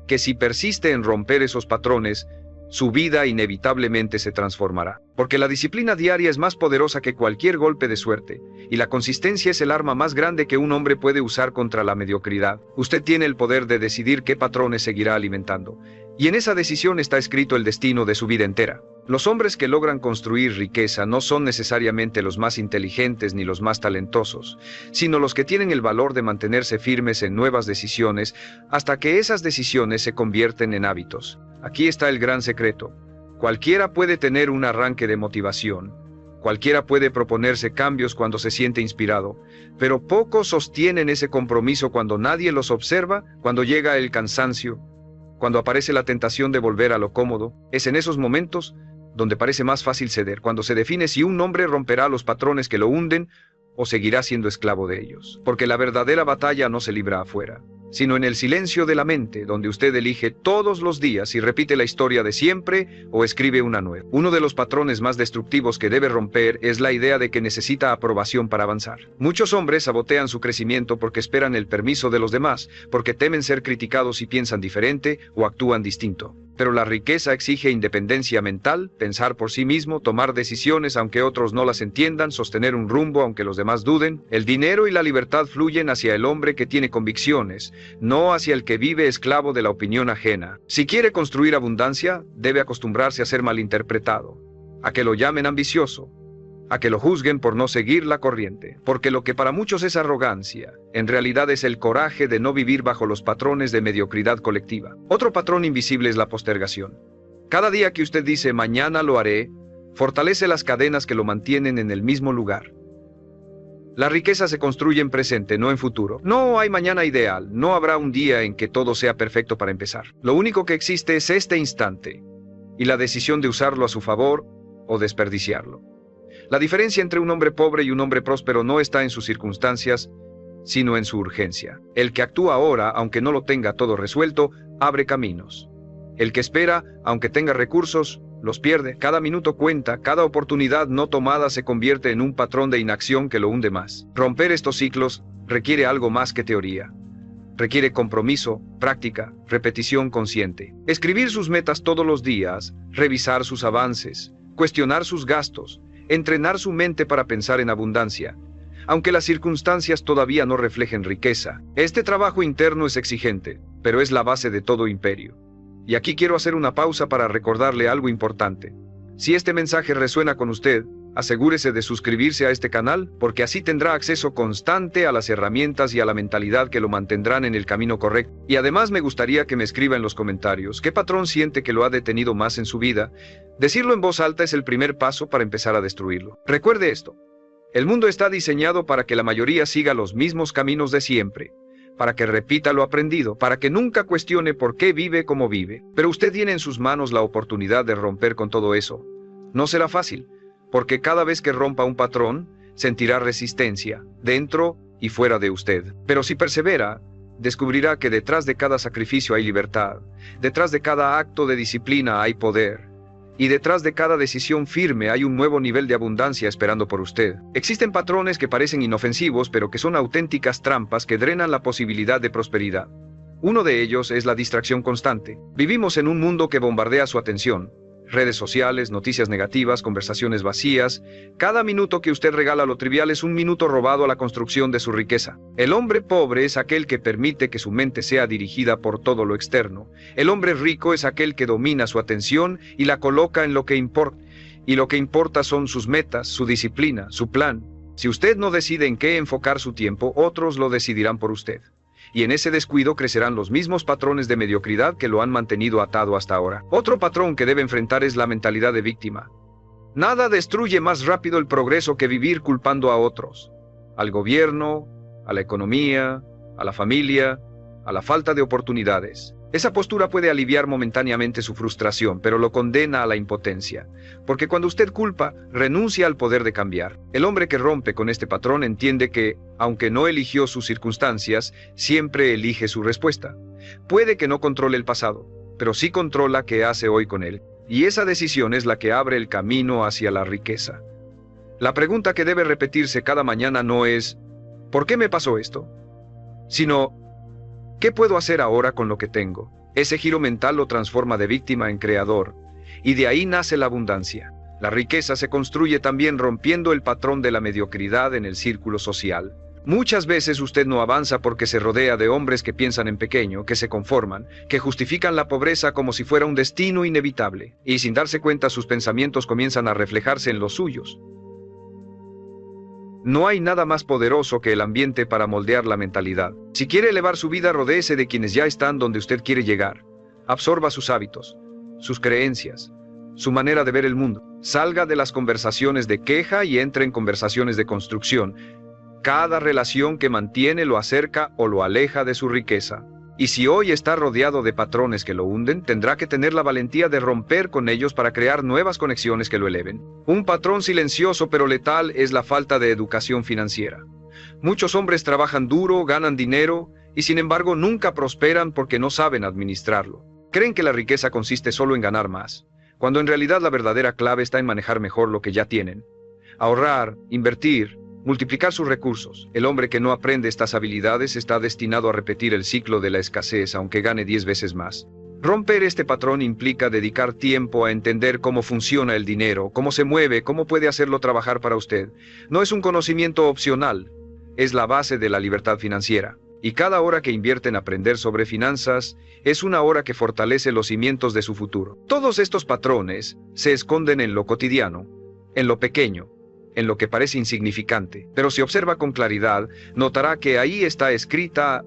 que si persiste en romper esos patrones, su vida inevitablemente se transformará. Porque la disciplina diaria es más poderosa que cualquier golpe de suerte, y la consistencia es el arma más grande que un hombre puede usar contra la mediocridad. Usted tiene el poder de decidir qué patrones seguirá alimentando, y en esa decisión está escrito el destino de su vida entera. Los hombres que logran construir riqueza no son necesariamente los más inteligentes ni los más talentosos, sino los que tienen el valor de mantenerse firmes en nuevas decisiones hasta que esas decisiones se convierten en hábitos. Aquí está el gran secreto. Cualquiera puede tener un arranque de motivación. Cualquiera puede proponerse cambios cuando se siente inspirado, pero pocos sostienen ese compromiso cuando nadie los observa, cuando llega el cansancio, cuando aparece la tentación de volver a lo cómodo. Es en esos momentos donde parece más fácil ceder, cuando se define si un hombre romperá los patrones que lo hunden o seguirá siendo esclavo de ellos. Porque la verdadera batalla no se libra afuera, sino en el silencio de la mente, donde usted elige todos los días si repite la historia de siempre o escribe una nueva. Uno de los patrones más destructivos que debe romper es la idea de que necesita aprobación para avanzar. Muchos hombres sabotean su crecimiento porque esperan el permiso de los demás, porque temen ser criticados si piensan diferente o actúan distinto. Pero la riqueza exige independencia mental, pensar por sí mismo, tomar decisiones aunque otros no las entiendan, sostener un rumbo aunque los demás duden. El dinero y la libertad fluyen hacia el hombre que tiene convicciones, no hacia el que vive esclavo de la opinión ajena. Si quiere construir abundancia, debe acostumbrarse a ser malinterpretado, a que lo llamen ambicioso, a que lo juzguen por no seguir la corriente, porque lo que para muchos es arrogancia, en realidad es el coraje de no vivir bajo los patrones de mediocridad colectiva. Otro patrón invisible es la postergación. Cada día que usted dice mañana lo haré, fortalece las cadenas que lo mantienen en el mismo lugar. La riqueza se construye en presente, no en futuro. No hay mañana ideal, no habrá un día en que todo sea perfecto para empezar. Lo único que existe es este instante, y la decisión de usarlo a su favor o desperdiciarlo. La diferencia entre un hombre pobre y un hombre próspero no está en sus circunstancias, sino en su urgencia. El que actúa ahora, aunque no lo tenga todo resuelto, abre caminos. El que espera, aunque tenga recursos, los pierde. Cada minuto cuenta, cada oportunidad no tomada se convierte en un patrón de inacción que lo hunde más. Romper estos ciclos requiere algo más que teoría. Requiere compromiso, práctica, repetición consciente. Escribir sus metas todos los días, revisar sus avances, cuestionar sus gastos, entrenar su mente para pensar en abundancia, aunque las circunstancias todavía no reflejen riqueza. Este trabajo interno es exigente, pero es la base de todo imperio. Y aquí quiero hacer una pausa para recordarle algo importante. Si este mensaje resuena con usted, asegúrese de suscribirse a este canal, porque así tendrá acceso constante a las herramientas y a la mentalidad que lo mantendrán en el camino correcto. Y además me gustaría que me escriba en los comentarios qué patrón siente que lo ha detenido más en su vida. Decirlo en voz alta es el primer paso para empezar a destruirlo. Recuerde esto: el mundo está diseñado para que la mayoría siga los mismos caminos de siempre, para que repita lo aprendido, para que nunca cuestione por qué vive como vive. Pero usted tiene en sus manos la oportunidad de romper con todo eso. No será fácil, porque cada vez que rompa un patrón, sentirá resistencia, dentro y fuera de usted. Pero si persevera, descubrirá que detrás de cada sacrificio hay libertad, detrás de cada acto de disciplina hay poder, y detrás de cada decisión firme hay un nuevo nivel de abundancia esperando por usted. Existen patrones que parecen inofensivos, pero que son auténticas trampas que drenan la posibilidad de prosperidad. Uno de ellos es la distracción constante. Vivimos en un mundo que bombardea su atención. Redes sociales, noticias negativas, conversaciones vacías. Cada minuto que usted regala lo trivial es un minuto robado a la construcción de su riqueza. El hombre pobre es aquel que permite que su mente sea dirigida por todo lo externo. El hombre rico es aquel que domina su atención y la coloca en lo que importa. Y lo que importa son sus metas, su disciplina, su plan. Si usted no decide en qué enfocar su tiempo, otros lo decidirán por usted. Y en ese descuido crecerán los mismos patrones de mediocridad que lo han mantenido atado hasta ahora. Otro patrón que debe enfrentar es la mentalidad de víctima. Nada destruye más rápido el progreso que vivir culpando a otros, al gobierno, a la economía, a la familia, a la falta de oportunidades. Esa postura puede aliviar momentáneamente su frustración, pero lo condena a la impotencia, porque cuando usted culpa, renuncia al poder de cambiar. El hombre que rompe con este patrón entiende que, aunque no eligió sus circunstancias, siempre elige su respuesta. Puede que no controle el pasado, pero sí controla qué hace hoy con él, y esa decisión es la que abre el camino hacia la riqueza. La pregunta que debe repetirse cada mañana no es ¿por qué me pasó esto?, sino ¿qué puedo hacer ahora con lo que tengo? Ese giro mental lo transforma de víctima en creador, y de ahí nace la abundancia. La riqueza se construye también rompiendo el patrón de la mediocridad en el círculo social. Muchas veces usted no avanza porque se rodea de hombres que piensan en pequeño, que se conforman, que justifican la pobreza como si fuera un destino inevitable, y sin darse cuenta sus pensamientos comienzan a reflejarse en los suyos. No hay nada más poderoso que el ambiente para moldear la mentalidad. Si quiere elevar su vida, rodéese de quienes ya están donde usted quiere llegar. Absorba sus hábitos, sus creencias, su manera de ver el mundo. Salga de las conversaciones de queja y entre en conversaciones de construcción. Cada relación que mantiene lo acerca o lo aleja de su riqueza. Y si hoy está rodeado de patrones que lo hunden, tendrá que tener la valentía de romper con ellos para crear nuevas conexiones que lo eleven. Un patrón silencioso pero letal es la falta de educación financiera. Muchos hombres trabajan duro, ganan dinero y sin embargo nunca prosperan porque no saben administrarlo. Creen que la riqueza consiste solo en ganar más, cuando en realidad la verdadera clave está en manejar mejor lo que ya tienen. Ahorrar, invertir, multiplicar sus recursos. El hombre que no aprende estas habilidades está destinado a repetir el ciclo de la escasez aunque gane 10 veces más. Romper este patrón implica dedicar tiempo a entender cómo funciona el dinero, cómo se mueve, cómo puede hacerlo trabajar para usted. No es un conocimiento opcional, es la base de la libertad financiera. Y cada hora que invierte en aprender sobre finanzas es una hora que fortalece los cimientos de su futuro. Todos estos patrones se esconden en lo cotidiano, en lo pequeño, en lo que parece insignificante, pero si observa con claridad, notará que ahí está escrita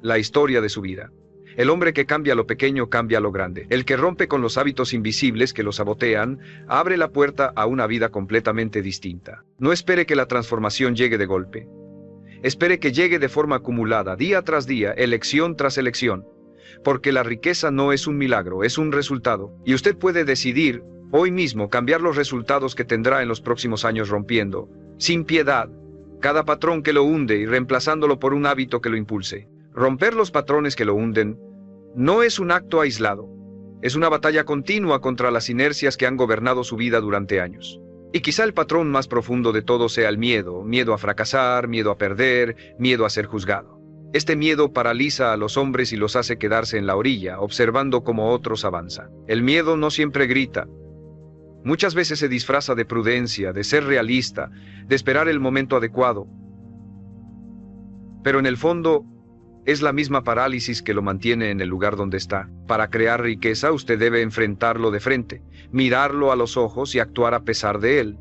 la historia de su vida. El hombre que cambia lo pequeño cambia lo grande. El que rompe con los hábitos invisibles que lo sabotean, abre la puerta a una vida completamente distinta. No espere que la transformación llegue de golpe. Espere que llegue de forma acumulada, día tras día, elección tras elección. Porque la riqueza no es un milagro, es un resultado. Y usted puede decidir hoy mismo cambiar los resultados que tendrá en los próximos años rompiendo, sin piedad, cada patrón que lo hunde y reemplazándolo por un hábito que lo impulse. Romper los patrones que lo hunden no es un acto aislado, es una batalla continua contra las inercias que han gobernado su vida durante años. Y quizá el patrón más profundo de todo sea el miedo, miedo a fracasar, miedo a perder, miedo a ser juzgado. Este miedo paraliza a los hombres y los hace quedarse en la orilla, observando cómo otros avanzan. El miedo no siempre grita. Muchas veces se disfraza de prudencia, de ser realista, de esperar el momento adecuado. Pero en el fondo, es la misma parálisis que lo mantiene en el lugar donde está. Para crear riqueza, usted debe enfrentarlo de frente, mirarlo a los ojos y actuar a pesar de él.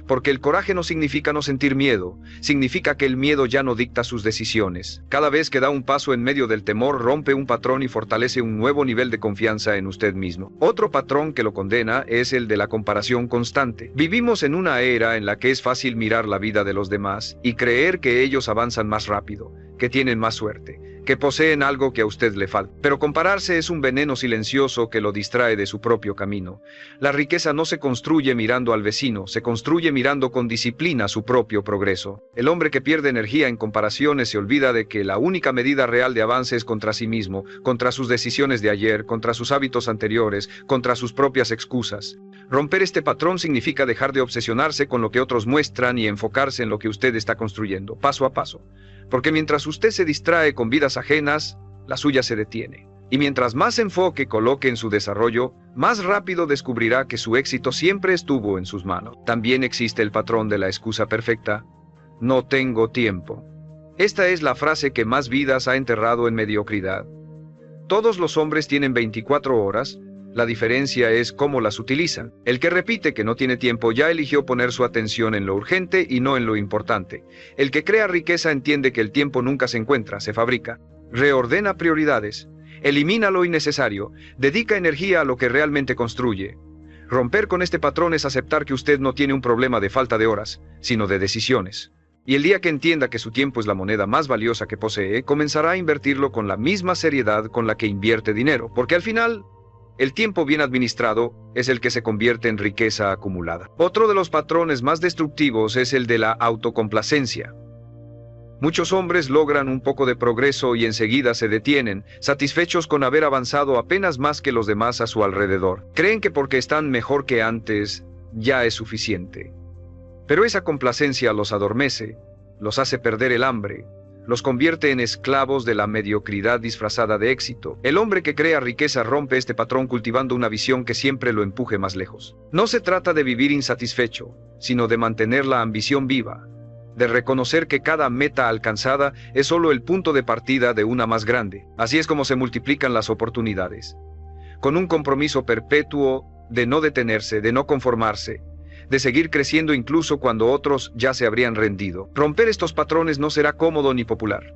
Porque el coraje no significa no sentir miedo, significa que el miedo ya no dicta sus decisiones. Cada vez que da un paso en medio del temor, rompe un patrón y fortalece un nuevo nivel de confianza en usted mismo. Otro patrón que lo condena es el de la comparación constante. Vivimos en una era en la que es fácil mirar la vida de los demás y creer que ellos avanzan más rápido, que tienen más suerte, que poseen algo que a usted le falta. Pero compararse es un veneno silencioso que lo distrae de su propio camino. La riqueza no se construye mirando al vecino, se construye mirando con disciplina su propio progreso. El hombre que pierde energía en comparaciones se olvida de que la única medida real de avance es contra sí mismo, contra sus decisiones de ayer, contra sus hábitos anteriores, contra sus propias excusas. Romper este patrón significa dejar de obsesionarse con lo que otros muestran y enfocarse en lo que usted está construyendo, paso a paso. Porque mientras usted se distrae con vidas ajenas, la suya se detiene. Y mientras más enfoque coloque en su desarrollo, más rápido descubrirá que su éxito siempre estuvo en sus manos. También existe el patrón de la excusa perfecta. No tengo tiempo. Esta es la frase que más vidas ha enterrado en mediocridad. Todos los hombres tienen 24 horas, la diferencia es cómo las utilizan. El que repite que no tiene tiempo ya eligió poner su atención en lo urgente y no en lo importante. El que crea riqueza entiende que el tiempo nunca se encuentra, se fabrica. Reordena prioridades, elimina lo innecesario, dedica energía a lo que realmente construye. Romper con este patrón es aceptar que usted no tiene un problema de falta de horas, sino de decisiones. Y el día que entienda que su tiempo es la moneda más valiosa que posee, comenzará a invertirlo con la misma seriedad con la que invierte dinero, porque al final, el tiempo bien administrado es el que se convierte en riqueza acumulada. Otro de los patrones más destructivos es el de la autocomplacencia. Muchos hombres logran un poco de progreso y enseguida se detienen, satisfechos con haber avanzado apenas más que los demás a su alrededor. Creen que porque están mejor que antes, ya es suficiente. Pero esa complacencia los adormece, los hace perder el hambre, los convierte en esclavos de la mediocridad disfrazada de éxito. El hombre que crea riqueza rompe este patrón cultivando una visión que siempre lo empuje más lejos. No se trata de vivir insatisfecho, sino de mantener la ambición viva, de reconocer que cada meta alcanzada es solo el punto de partida de una más grande. Así es como se multiplican las oportunidades. Con un compromiso perpetuo de no detenerse, de no conformarse, de seguir creciendo incluso cuando otros ya se habrían rendido. Romper estos patrones no será cómodo ni popular.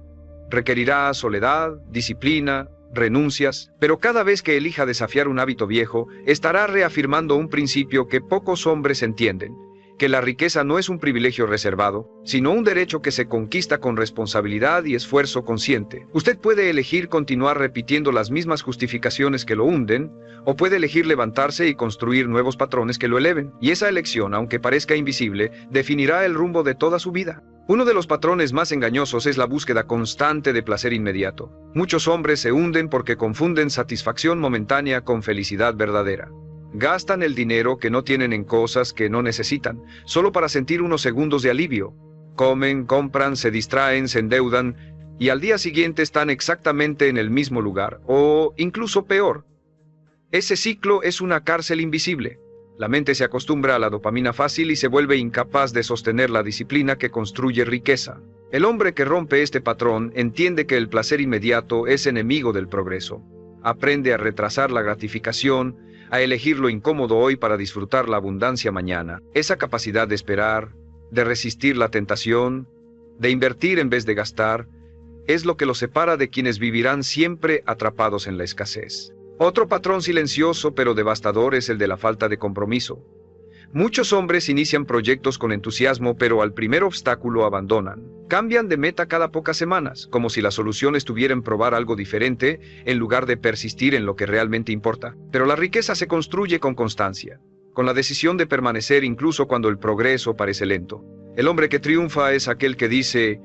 Requerirá soledad, disciplina, renuncias, pero cada vez que elija desafiar un hábito viejo, estará reafirmando un principio que pocos hombres entienden: que la riqueza no es un privilegio reservado, sino un derecho que se conquista con responsabilidad y esfuerzo consciente. Usted puede elegir continuar repitiendo las mismas justificaciones que lo hunden, o puede elegir levantarse y construir nuevos patrones que lo eleven, y esa elección, aunque parezca invisible, definirá el rumbo de toda su vida. Uno de los patrones más engañosos es la búsqueda constante de placer inmediato. Muchos hombres se hunden porque confunden satisfacción momentánea con felicidad verdadera. Gastan el dinero que no tienen en cosas que no necesitan, solo para sentir unos segundos de alivio. Comen, compran, se distraen, se endeudan, y al día siguiente están exactamente en el mismo lugar, o incluso peor. Ese ciclo es una cárcel invisible. La mente se acostumbra a la dopamina fácil y se vuelve incapaz de sostener la disciplina que construye riqueza. El hombre que rompe este patrón entiende que el placer inmediato es enemigo del progreso. Aprende a retrasar la gratificación, a elegir lo incómodo hoy para disfrutar la abundancia mañana. Esa capacidad de esperar, de resistir la tentación, de invertir en vez de gastar, es lo que los separa de quienes vivirán siempre atrapados en la escasez. Otro patrón silencioso pero devastador es el de la falta de compromiso. Muchos hombres inician proyectos con entusiasmo, pero al primer obstáculo abandonan. Cambian de meta cada pocas semanas, como si la solución estuviera en probar algo diferente, en lugar de persistir en lo que realmente importa. Pero la riqueza se construye con constancia, con la decisión de permanecer incluso cuando el progreso parece lento. El hombre que triunfa es aquel que dice: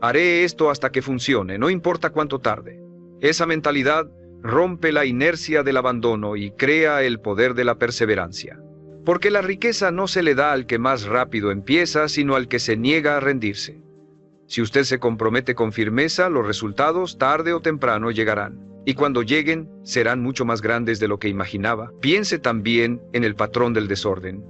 haré esto hasta que funcione, no importa cuánto tarde. Esa mentalidad rompe la inercia del abandono y crea el poder de la perseverancia. Porque la riqueza no se le da al que más rápido empieza, sino al que se niega a rendirse. Si usted se compromete con firmeza, los resultados tarde o temprano llegarán. Y cuando lleguen, serán mucho más grandes de lo que imaginaba. Piense también en el patrón del desorden.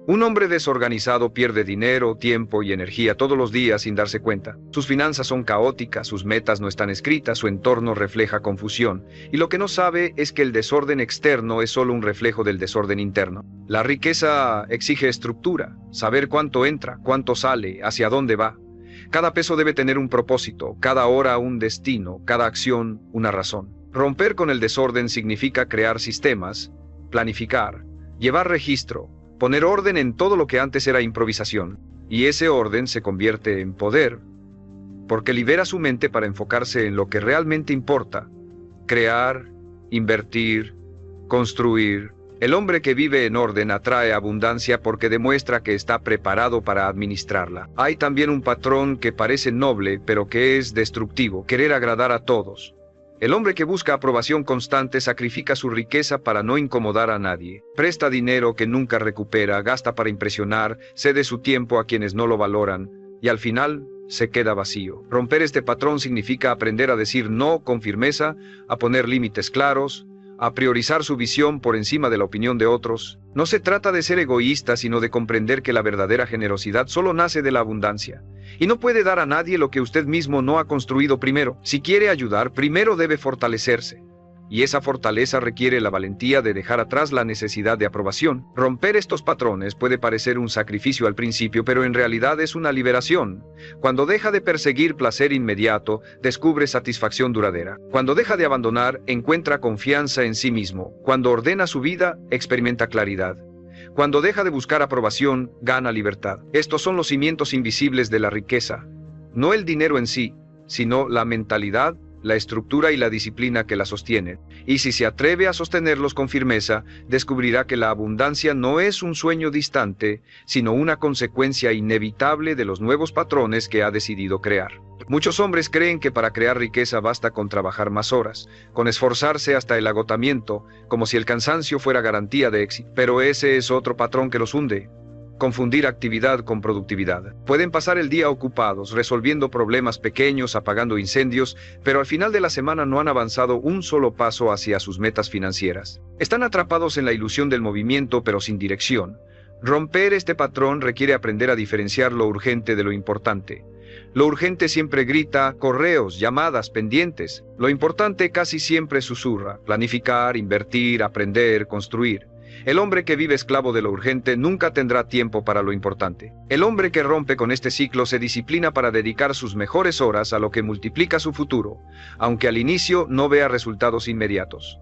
Un hombre desorganizado pierde dinero, tiempo y energía todos los días sin darse cuenta. Sus finanzas son caóticas, sus metas no están escritas, su entorno refleja confusión. Y lo que no sabe es que el desorden externo es solo un reflejo del desorden interno. La riqueza exige estructura, saber cuánto entra, cuánto sale, hacia dónde va. Cada peso debe tener un propósito, cada hora un destino, cada acción una razón. Romper con el desorden significa crear sistemas, planificar, llevar registro, poner orden en todo lo que antes era improvisación, y ese orden se convierte en poder, porque libera su mente para enfocarse en lo que realmente importa: crear, invertir, construir. El hombre que vive en orden atrae abundancia porque demuestra que está preparado para administrarla. Hay también un patrón que parece noble, pero que es destructivo: querer agradar a todos. El hombre que busca aprobación constante sacrifica su riqueza para no incomodar a nadie. Presta dinero que nunca recupera, gasta para impresionar, cede su tiempo a quienes no lo valoran, y al final se queda vacío. Romper este patrón significa aprender a decir no con firmeza, a poner límites claros, a priorizar su visión por encima de la opinión de otros. No se trata de ser egoísta, sino de comprender que la verdadera generosidad solo nace de la abundancia, y no puede dar a nadie lo que usted mismo no ha construido primero. Si quiere ayudar, primero debe fortalecerse, y esa fortaleza requiere la valentía de dejar atrás la necesidad de aprobación. Romper estos patrones puede parecer un sacrificio al principio, pero en realidad es una liberación. Cuando deja de perseguir placer inmediato, descubre satisfacción duradera. Cuando deja de abandonar, encuentra confianza en sí mismo. Cuando ordena su vida, experimenta claridad. Cuando deja de buscar aprobación, gana libertad. Estos son los cimientos invisibles de la riqueza. No el dinero en sí, sino la mentalidad, la estructura y la disciplina que la sostienen. Y si se atreve a sostenerlos con firmeza, descubrirá que la abundancia no es un sueño distante, sino una consecuencia inevitable de los nuevos patrones que ha decidido crear. Muchos hombres creen que para crear riqueza basta con trabajar más horas, con esforzarse hasta el agotamiento, como si el cansancio fuera garantía de éxito. Pero ese es otro patrón que los hunde: confundir actividad con productividad. Pueden pasar el día ocupados, resolviendo problemas pequeños, apagando incendios, pero al final de la semana no han avanzado un solo paso hacia sus metas financieras. Están atrapados en la ilusión del movimiento, pero sin dirección. Romper este patrón requiere aprender a diferenciar lo urgente de lo importante. Lo urgente siempre grita, correos, llamadas, pendientes. Lo importante casi siempre susurra, planificar, invertir, aprender, construir. El hombre que vive esclavo de lo urgente nunca tendrá tiempo para lo importante. El hombre que rompe con este ciclo se disciplina para dedicar sus mejores horas a lo que multiplica su futuro, aunque al inicio no vea resultados inmediatos.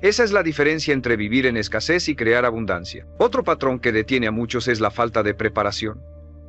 Esa es la diferencia entre vivir en escasez y crear abundancia. Otro patrón que detiene a muchos es la falta de preparación.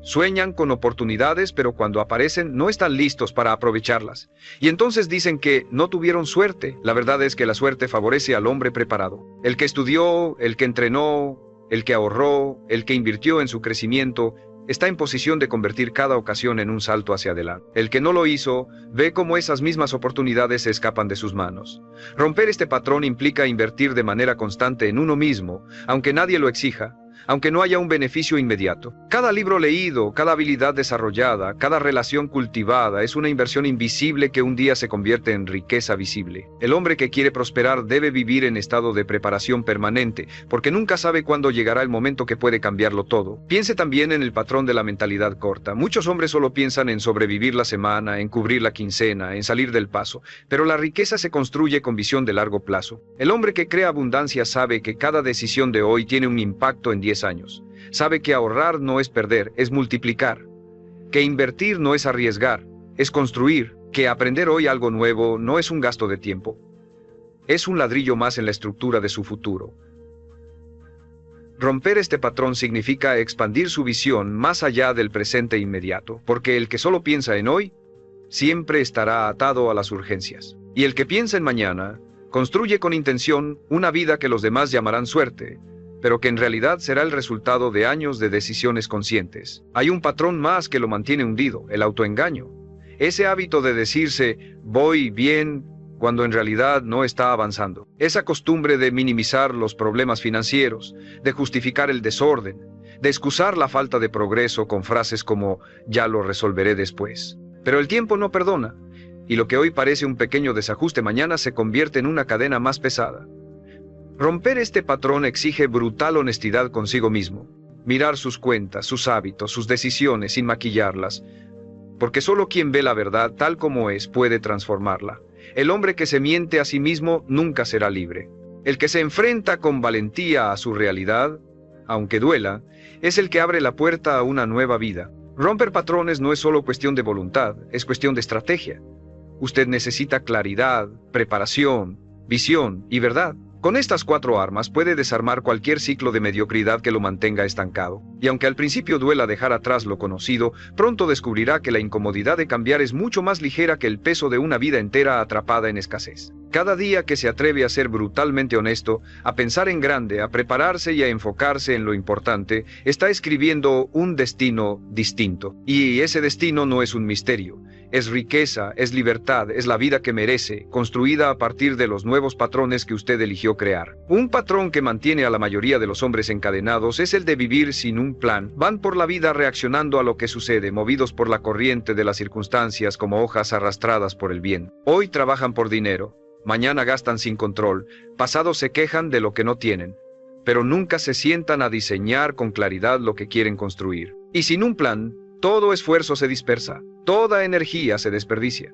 Sueñan con oportunidades, pero cuando aparecen no están listos para aprovecharlas. Y entonces dicen que no tuvieron suerte. La verdad es que la suerte favorece al hombre preparado. El que estudió, el que entrenó, el que ahorró, el que invirtió en su crecimiento, está en posición de convertir cada ocasión en un salto hacia adelante. El que no lo hizo, ve cómo esas mismas oportunidades se escapan de sus manos. Romper este patrón implica invertir de manera constante en uno mismo, aunque nadie lo exija, aunque no haya un beneficio inmediato. Cada libro leído, cada habilidad desarrollada, cada relación cultivada es una inversión invisible que un día se convierte en riqueza visible. El hombre que quiere prosperar debe vivir en estado de preparación permanente, porque nunca sabe cuándo llegará el momento que puede cambiarlo todo. Piense también en el patrón de la mentalidad corta. Muchos hombres solo piensan en sobrevivir la semana, en cubrir la quincena, en salir del paso, pero la riqueza se construye con visión de largo plazo. El hombre que crea abundancia sabe que cada decisión de hoy tiene un impacto en 10 años. Sabe que ahorrar no es perder, es multiplicar. Que invertir no es arriesgar, es construir. Que aprender hoy algo nuevo no es un gasto de tiempo. Es un ladrillo más en la estructura de su futuro. Romper este patrón significa expandir su visión más allá del presente inmediato, porque el que solo piensa en hoy, siempre estará atado a las urgencias. Y el que piensa en mañana, construye con intención una vida que los demás llamarán suerte, pero que en realidad será el resultado de años de decisiones conscientes. Hay un patrón más que lo mantiene hundido, el autoengaño. Ese hábito de decirse, voy bien, cuando en realidad no está avanzando. Esa costumbre de minimizar los problemas financieros, de justificar el desorden, de excusar la falta de progreso con frases como, ya lo resolveré después. Pero el tiempo no perdona, y lo que hoy parece un pequeño desajuste mañana se convierte en una cadena más pesada. Romper este patrón exige brutal honestidad consigo mismo. Mirar sus cuentas, sus hábitos, sus decisiones sin maquillarlas. Porque solo quien ve la verdad tal como es puede transformarla. El hombre que se miente a sí mismo nunca será libre. El que se enfrenta con valentía a su realidad, aunque duela, es el que abre la puerta a una nueva vida. Romper patrones no es solo cuestión de voluntad, es cuestión de estrategia. Usted necesita claridad, preparación, visión y verdad. Con estas 4 armas puede desarmar cualquier ciclo de mediocridad que lo mantenga estancado. Y aunque al principio duela dejar atrás lo conocido, pronto descubrirá que la incomodidad de cambiar es mucho más ligera que el peso de una vida entera atrapada en escasez. Cada día que se atreve a ser brutalmente honesto, a pensar en grande, a prepararse y a enfocarse en lo importante, está escribiendo un destino distinto. Y ese destino no es un misterio. Es riqueza, es libertad, es la vida que merece, construida a partir de los nuevos patrones que usted eligió crear. Un patrón que mantiene a la mayoría de los hombres encadenados es el de vivir sin un plan. Van por la vida reaccionando a lo que sucede, movidos por la corriente de las circunstancias como hojas arrastradas por el viento. Hoy trabajan por dinero, mañana gastan sin control, pasado se quejan de lo que no tienen, pero nunca se sientan a diseñar con claridad lo que quieren construir. Y sin un plan, todo esfuerzo se dispersa, toda energía se desperdicia.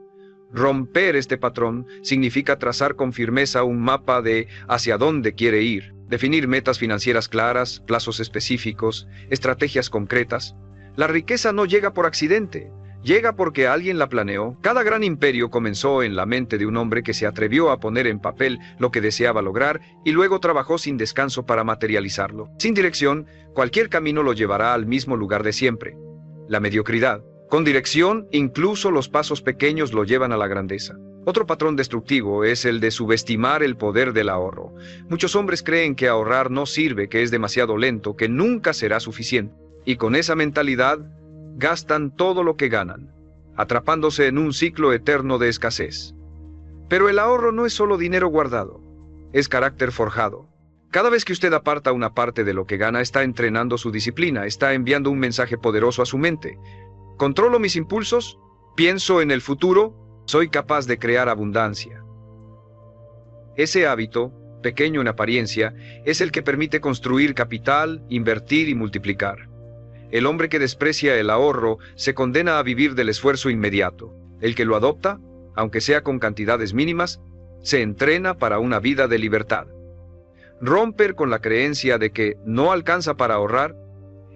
Romper este patrón significa trazar con firmeza un mapa de hacia dónde quiere ir, definir metas financieras claras, plazos específicos, estrategias concretas. La riqueza no llega por accidente, llega porque alguien la planeó. Cada gran imperio comenzó en la mente de un hombre que se atrevió a poner en papel lo que deseaba lograr y luego trabajó sin descanso para materializarlo. Sin dirección, cualquier camino lo llevará al mismo lugar de siempre, la mediocridad. Con dirección, incluso los pasos pequeños lo llevan a la grandeza. Otro patrón destructivo es el de subestimar el poder del ahorro. Muchos hombres creen que ahorrar no sirve, que es demasiado lento, que nunca será suficiente. Y con esa mentalidad, gastan todo lo que ganan, atrapándose en un ciclo eterno de escasez. Pero el ahorro no es solo dinero guardado, es carácter forjado. Cada vez que usted aparta una parte de lo que gana, está entrenando su disciplina, está enviando un mensaje poderoso a su mente. ¿Controlo mis impulsos? ¿Pienso en el futuro? Soy capaz de crear abundancia. Ese hábito, pequeño en apariencia, es el que permite construir capital, invertir y multiplicar. El hombre que desprecia el ahorro se condena a vivir del esfuerzo inmediato. El que lo adopta, aunque sea con cantidades mínimas, se entrena para una vida de libertad. Romper con la creencia de que no alcanza para ahorrar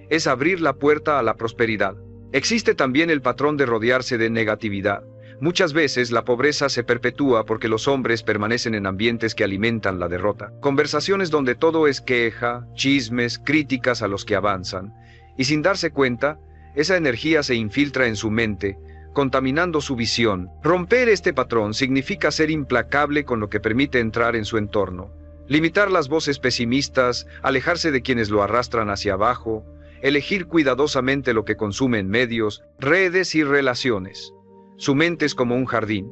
es abrir la puerta a la prosperidad. Existe también el patrón de rodearse de negatividad. Muchas veces la pobreza se perpetúa porque los hombres permanecen en ambientes que alimentan la derrota. Conversaciones donde todo es queja, chismes, críticas a los que avanzan. Y sin darse cuenta, esa energía se infiltra en su mente, contaminando su visión. Romper este patrón significa ser implacable con lo que permite entrar en su entorno. Limitar las voces pesimistas, alejarse de quienes lo arrastran hacia abajo, elegir cuidadosamente lo que consume en medios, redes y relaciones. Su mente es como un jardín.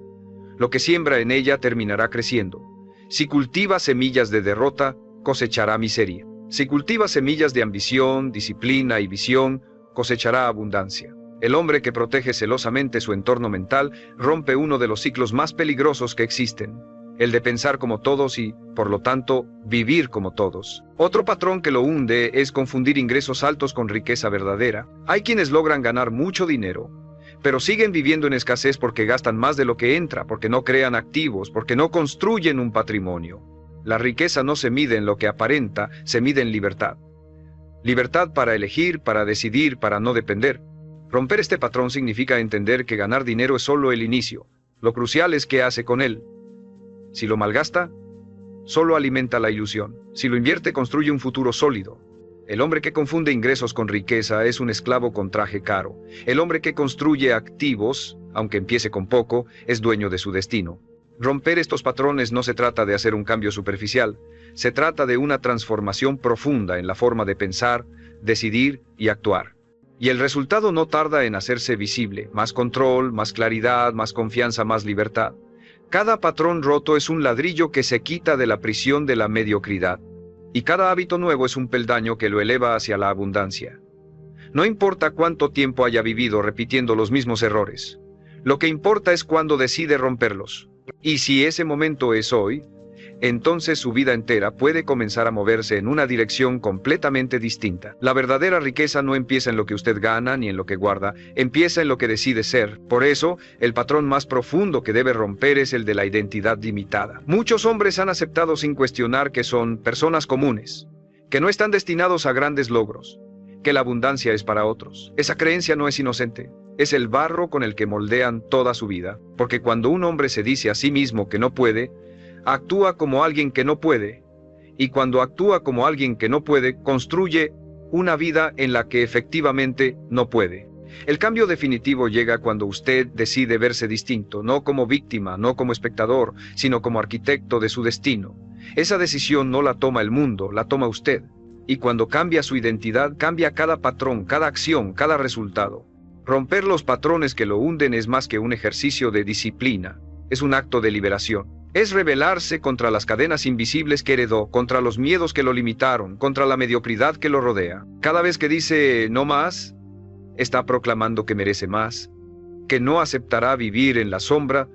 Lo que siembra en ella terminará creciendo. Si cultiva semillas de derrota, cosechará miseria. Si cultiva semillas de ambición, disciplina y visión, cosechará abundancia. El hombre que protege celosamente su entorno mental rompe uno de los ciclos más peligrosos que existen, el de pensar como todos y, por lo tanto, vivir como todos. Otro patrón que lo hunde es confundir ingresos altos con riqueza verdadera. Hay quienes logran ganar mucho dinero, pero siguen viviendo en escasez porque gastan más de lo que entra, porque no crean activos, porque no construyen un patrimonio. La riqueza no se mide en lo que aparenta, se mide en libertad. Libertad para elegir, para decidir, para no depender. Romper este patrón significa entender que ganar dinero es solo el inicio. Lo crucial es qué hace con él. Si lo malgasta, solo alimenta la ilusión. Si lo invierte, construye un futuro sólido. El hombre que confunde ingresos con riqueza es un esclavo con traje caro. El hombre que construye activos, aunque empiece con poco, es dueño de su destino. Romper estos patrones no se trata de hacer un cambio superficial, se trata de una transformación profunda en la forma de pensar, decidir y actuar. Y el resultado no tarda en hacerse visible: más control, más claridad, más confianza, más libertad. Cada patrón roto es un ladrillo que se quita de la prisión de la mediocridad. Y cada hábito nuevo es un peldaño que lo eleva hacia la abundancia. No importa cuánto tiempo haya vivido repitiendo los mismos errores. Lo que importa es cuándo decide romperlos. Y si ese momento es hoy, entonces su vida entera puede comenzar a moverse en una dirección completamente distinta. La verdadera riqueza no empieza en lo que usted gana ni en lo que guarda, empieza en lo que decide ser. Por eso, el patrón más profundo que debe romper es el de la identidad limitada. Muchos hombres han aceptado sin cuestionar que son personas comunes, que no están destinados a grandes logros, que la abundancia es para otros. Esa creencia no es inocente. Es el barro con el que moldean toda su vida, porque cuando un hombre se dice a sí mismo que no puede, actúa como alguien que no puede, y cuando actúa como alguien que no puede, construye una vida en la que efectivamente no puede. El cambio definitivo llega cuando usted decide verse distinto, no como víctima, no como espectador, sino como arquitecto de su destino. Esa decisión no la toma el mundo, la toma usted. Y cuando cambia su identidad, cambia cada patrón, cada acción, cada resultado. Romper los patrones que lo hunden es más que un ejercicio de disciplina, es un acto de liberación. Es rebelarse contra las cadenas invisibles que heredó, contra los miedos que lo limitaron, contra la mediocridad que lo rodea. Cada vez que dice no más, está proclamando que merece más, que no aceptará vivir en la sombra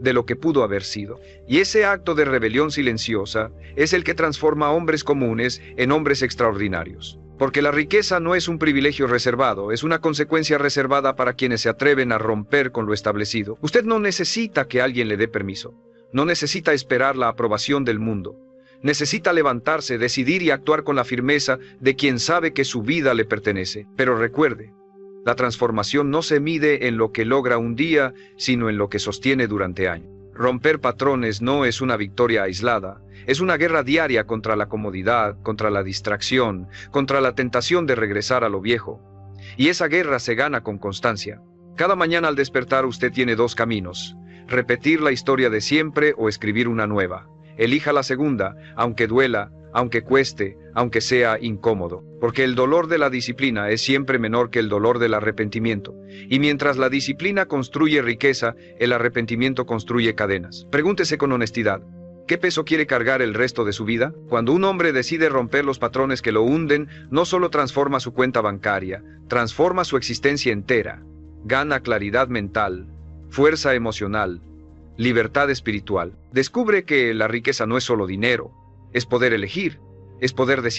de lo que pudo haber sido. Y ese acto de rebelión silenciosa es el que transforma a hombres comunes en hombres extraordinarios. Porque la riqueza no es un privilegio reservado, es una consecuencia reservada para quienes se atreven a romper con lo establecido. Usted no necesita que alguien le dé permiso, no necesita esperar la aprobación del mundo. Necesita levantarse, decidir y actuar con la firmeza de quien sabe que su vida le pertenece. Pero recuerde, la transformación no se mide en lo que logra un día, sino en lo que sostiene durante años. Romper patrones no es una victoria aislada, es una guerra diaria contra la comodidad, contra la distracción, contra la tentación de regresar a lo viejo. Y esa guerra se gana con constancia. Cada mañana al despertar usted tiene dos caminos: repetir la historia de siempre o escribir una nueva. Elija la segunda, aunque duela, aunque cueste, aunque sea incómodo, porque el dolor de la disciplina es siempre menor que el dolor del arrepentimiento. Y mientras la disciplina construye riqueza, el arrepentimiento construye cadenas. Pregúntese con honestidad: ¿qué peso quiere cargar el resto de su vida? Cuando un hombre decide romper los patrones que lo hunden, no solo transforma su cuenta bancaria, transforma su existencia entera. Gana claridad mental, fuerza emocional, libertad espiritual. Descubre que la riqueza no es solo dinero, es poder elegir, es poder decir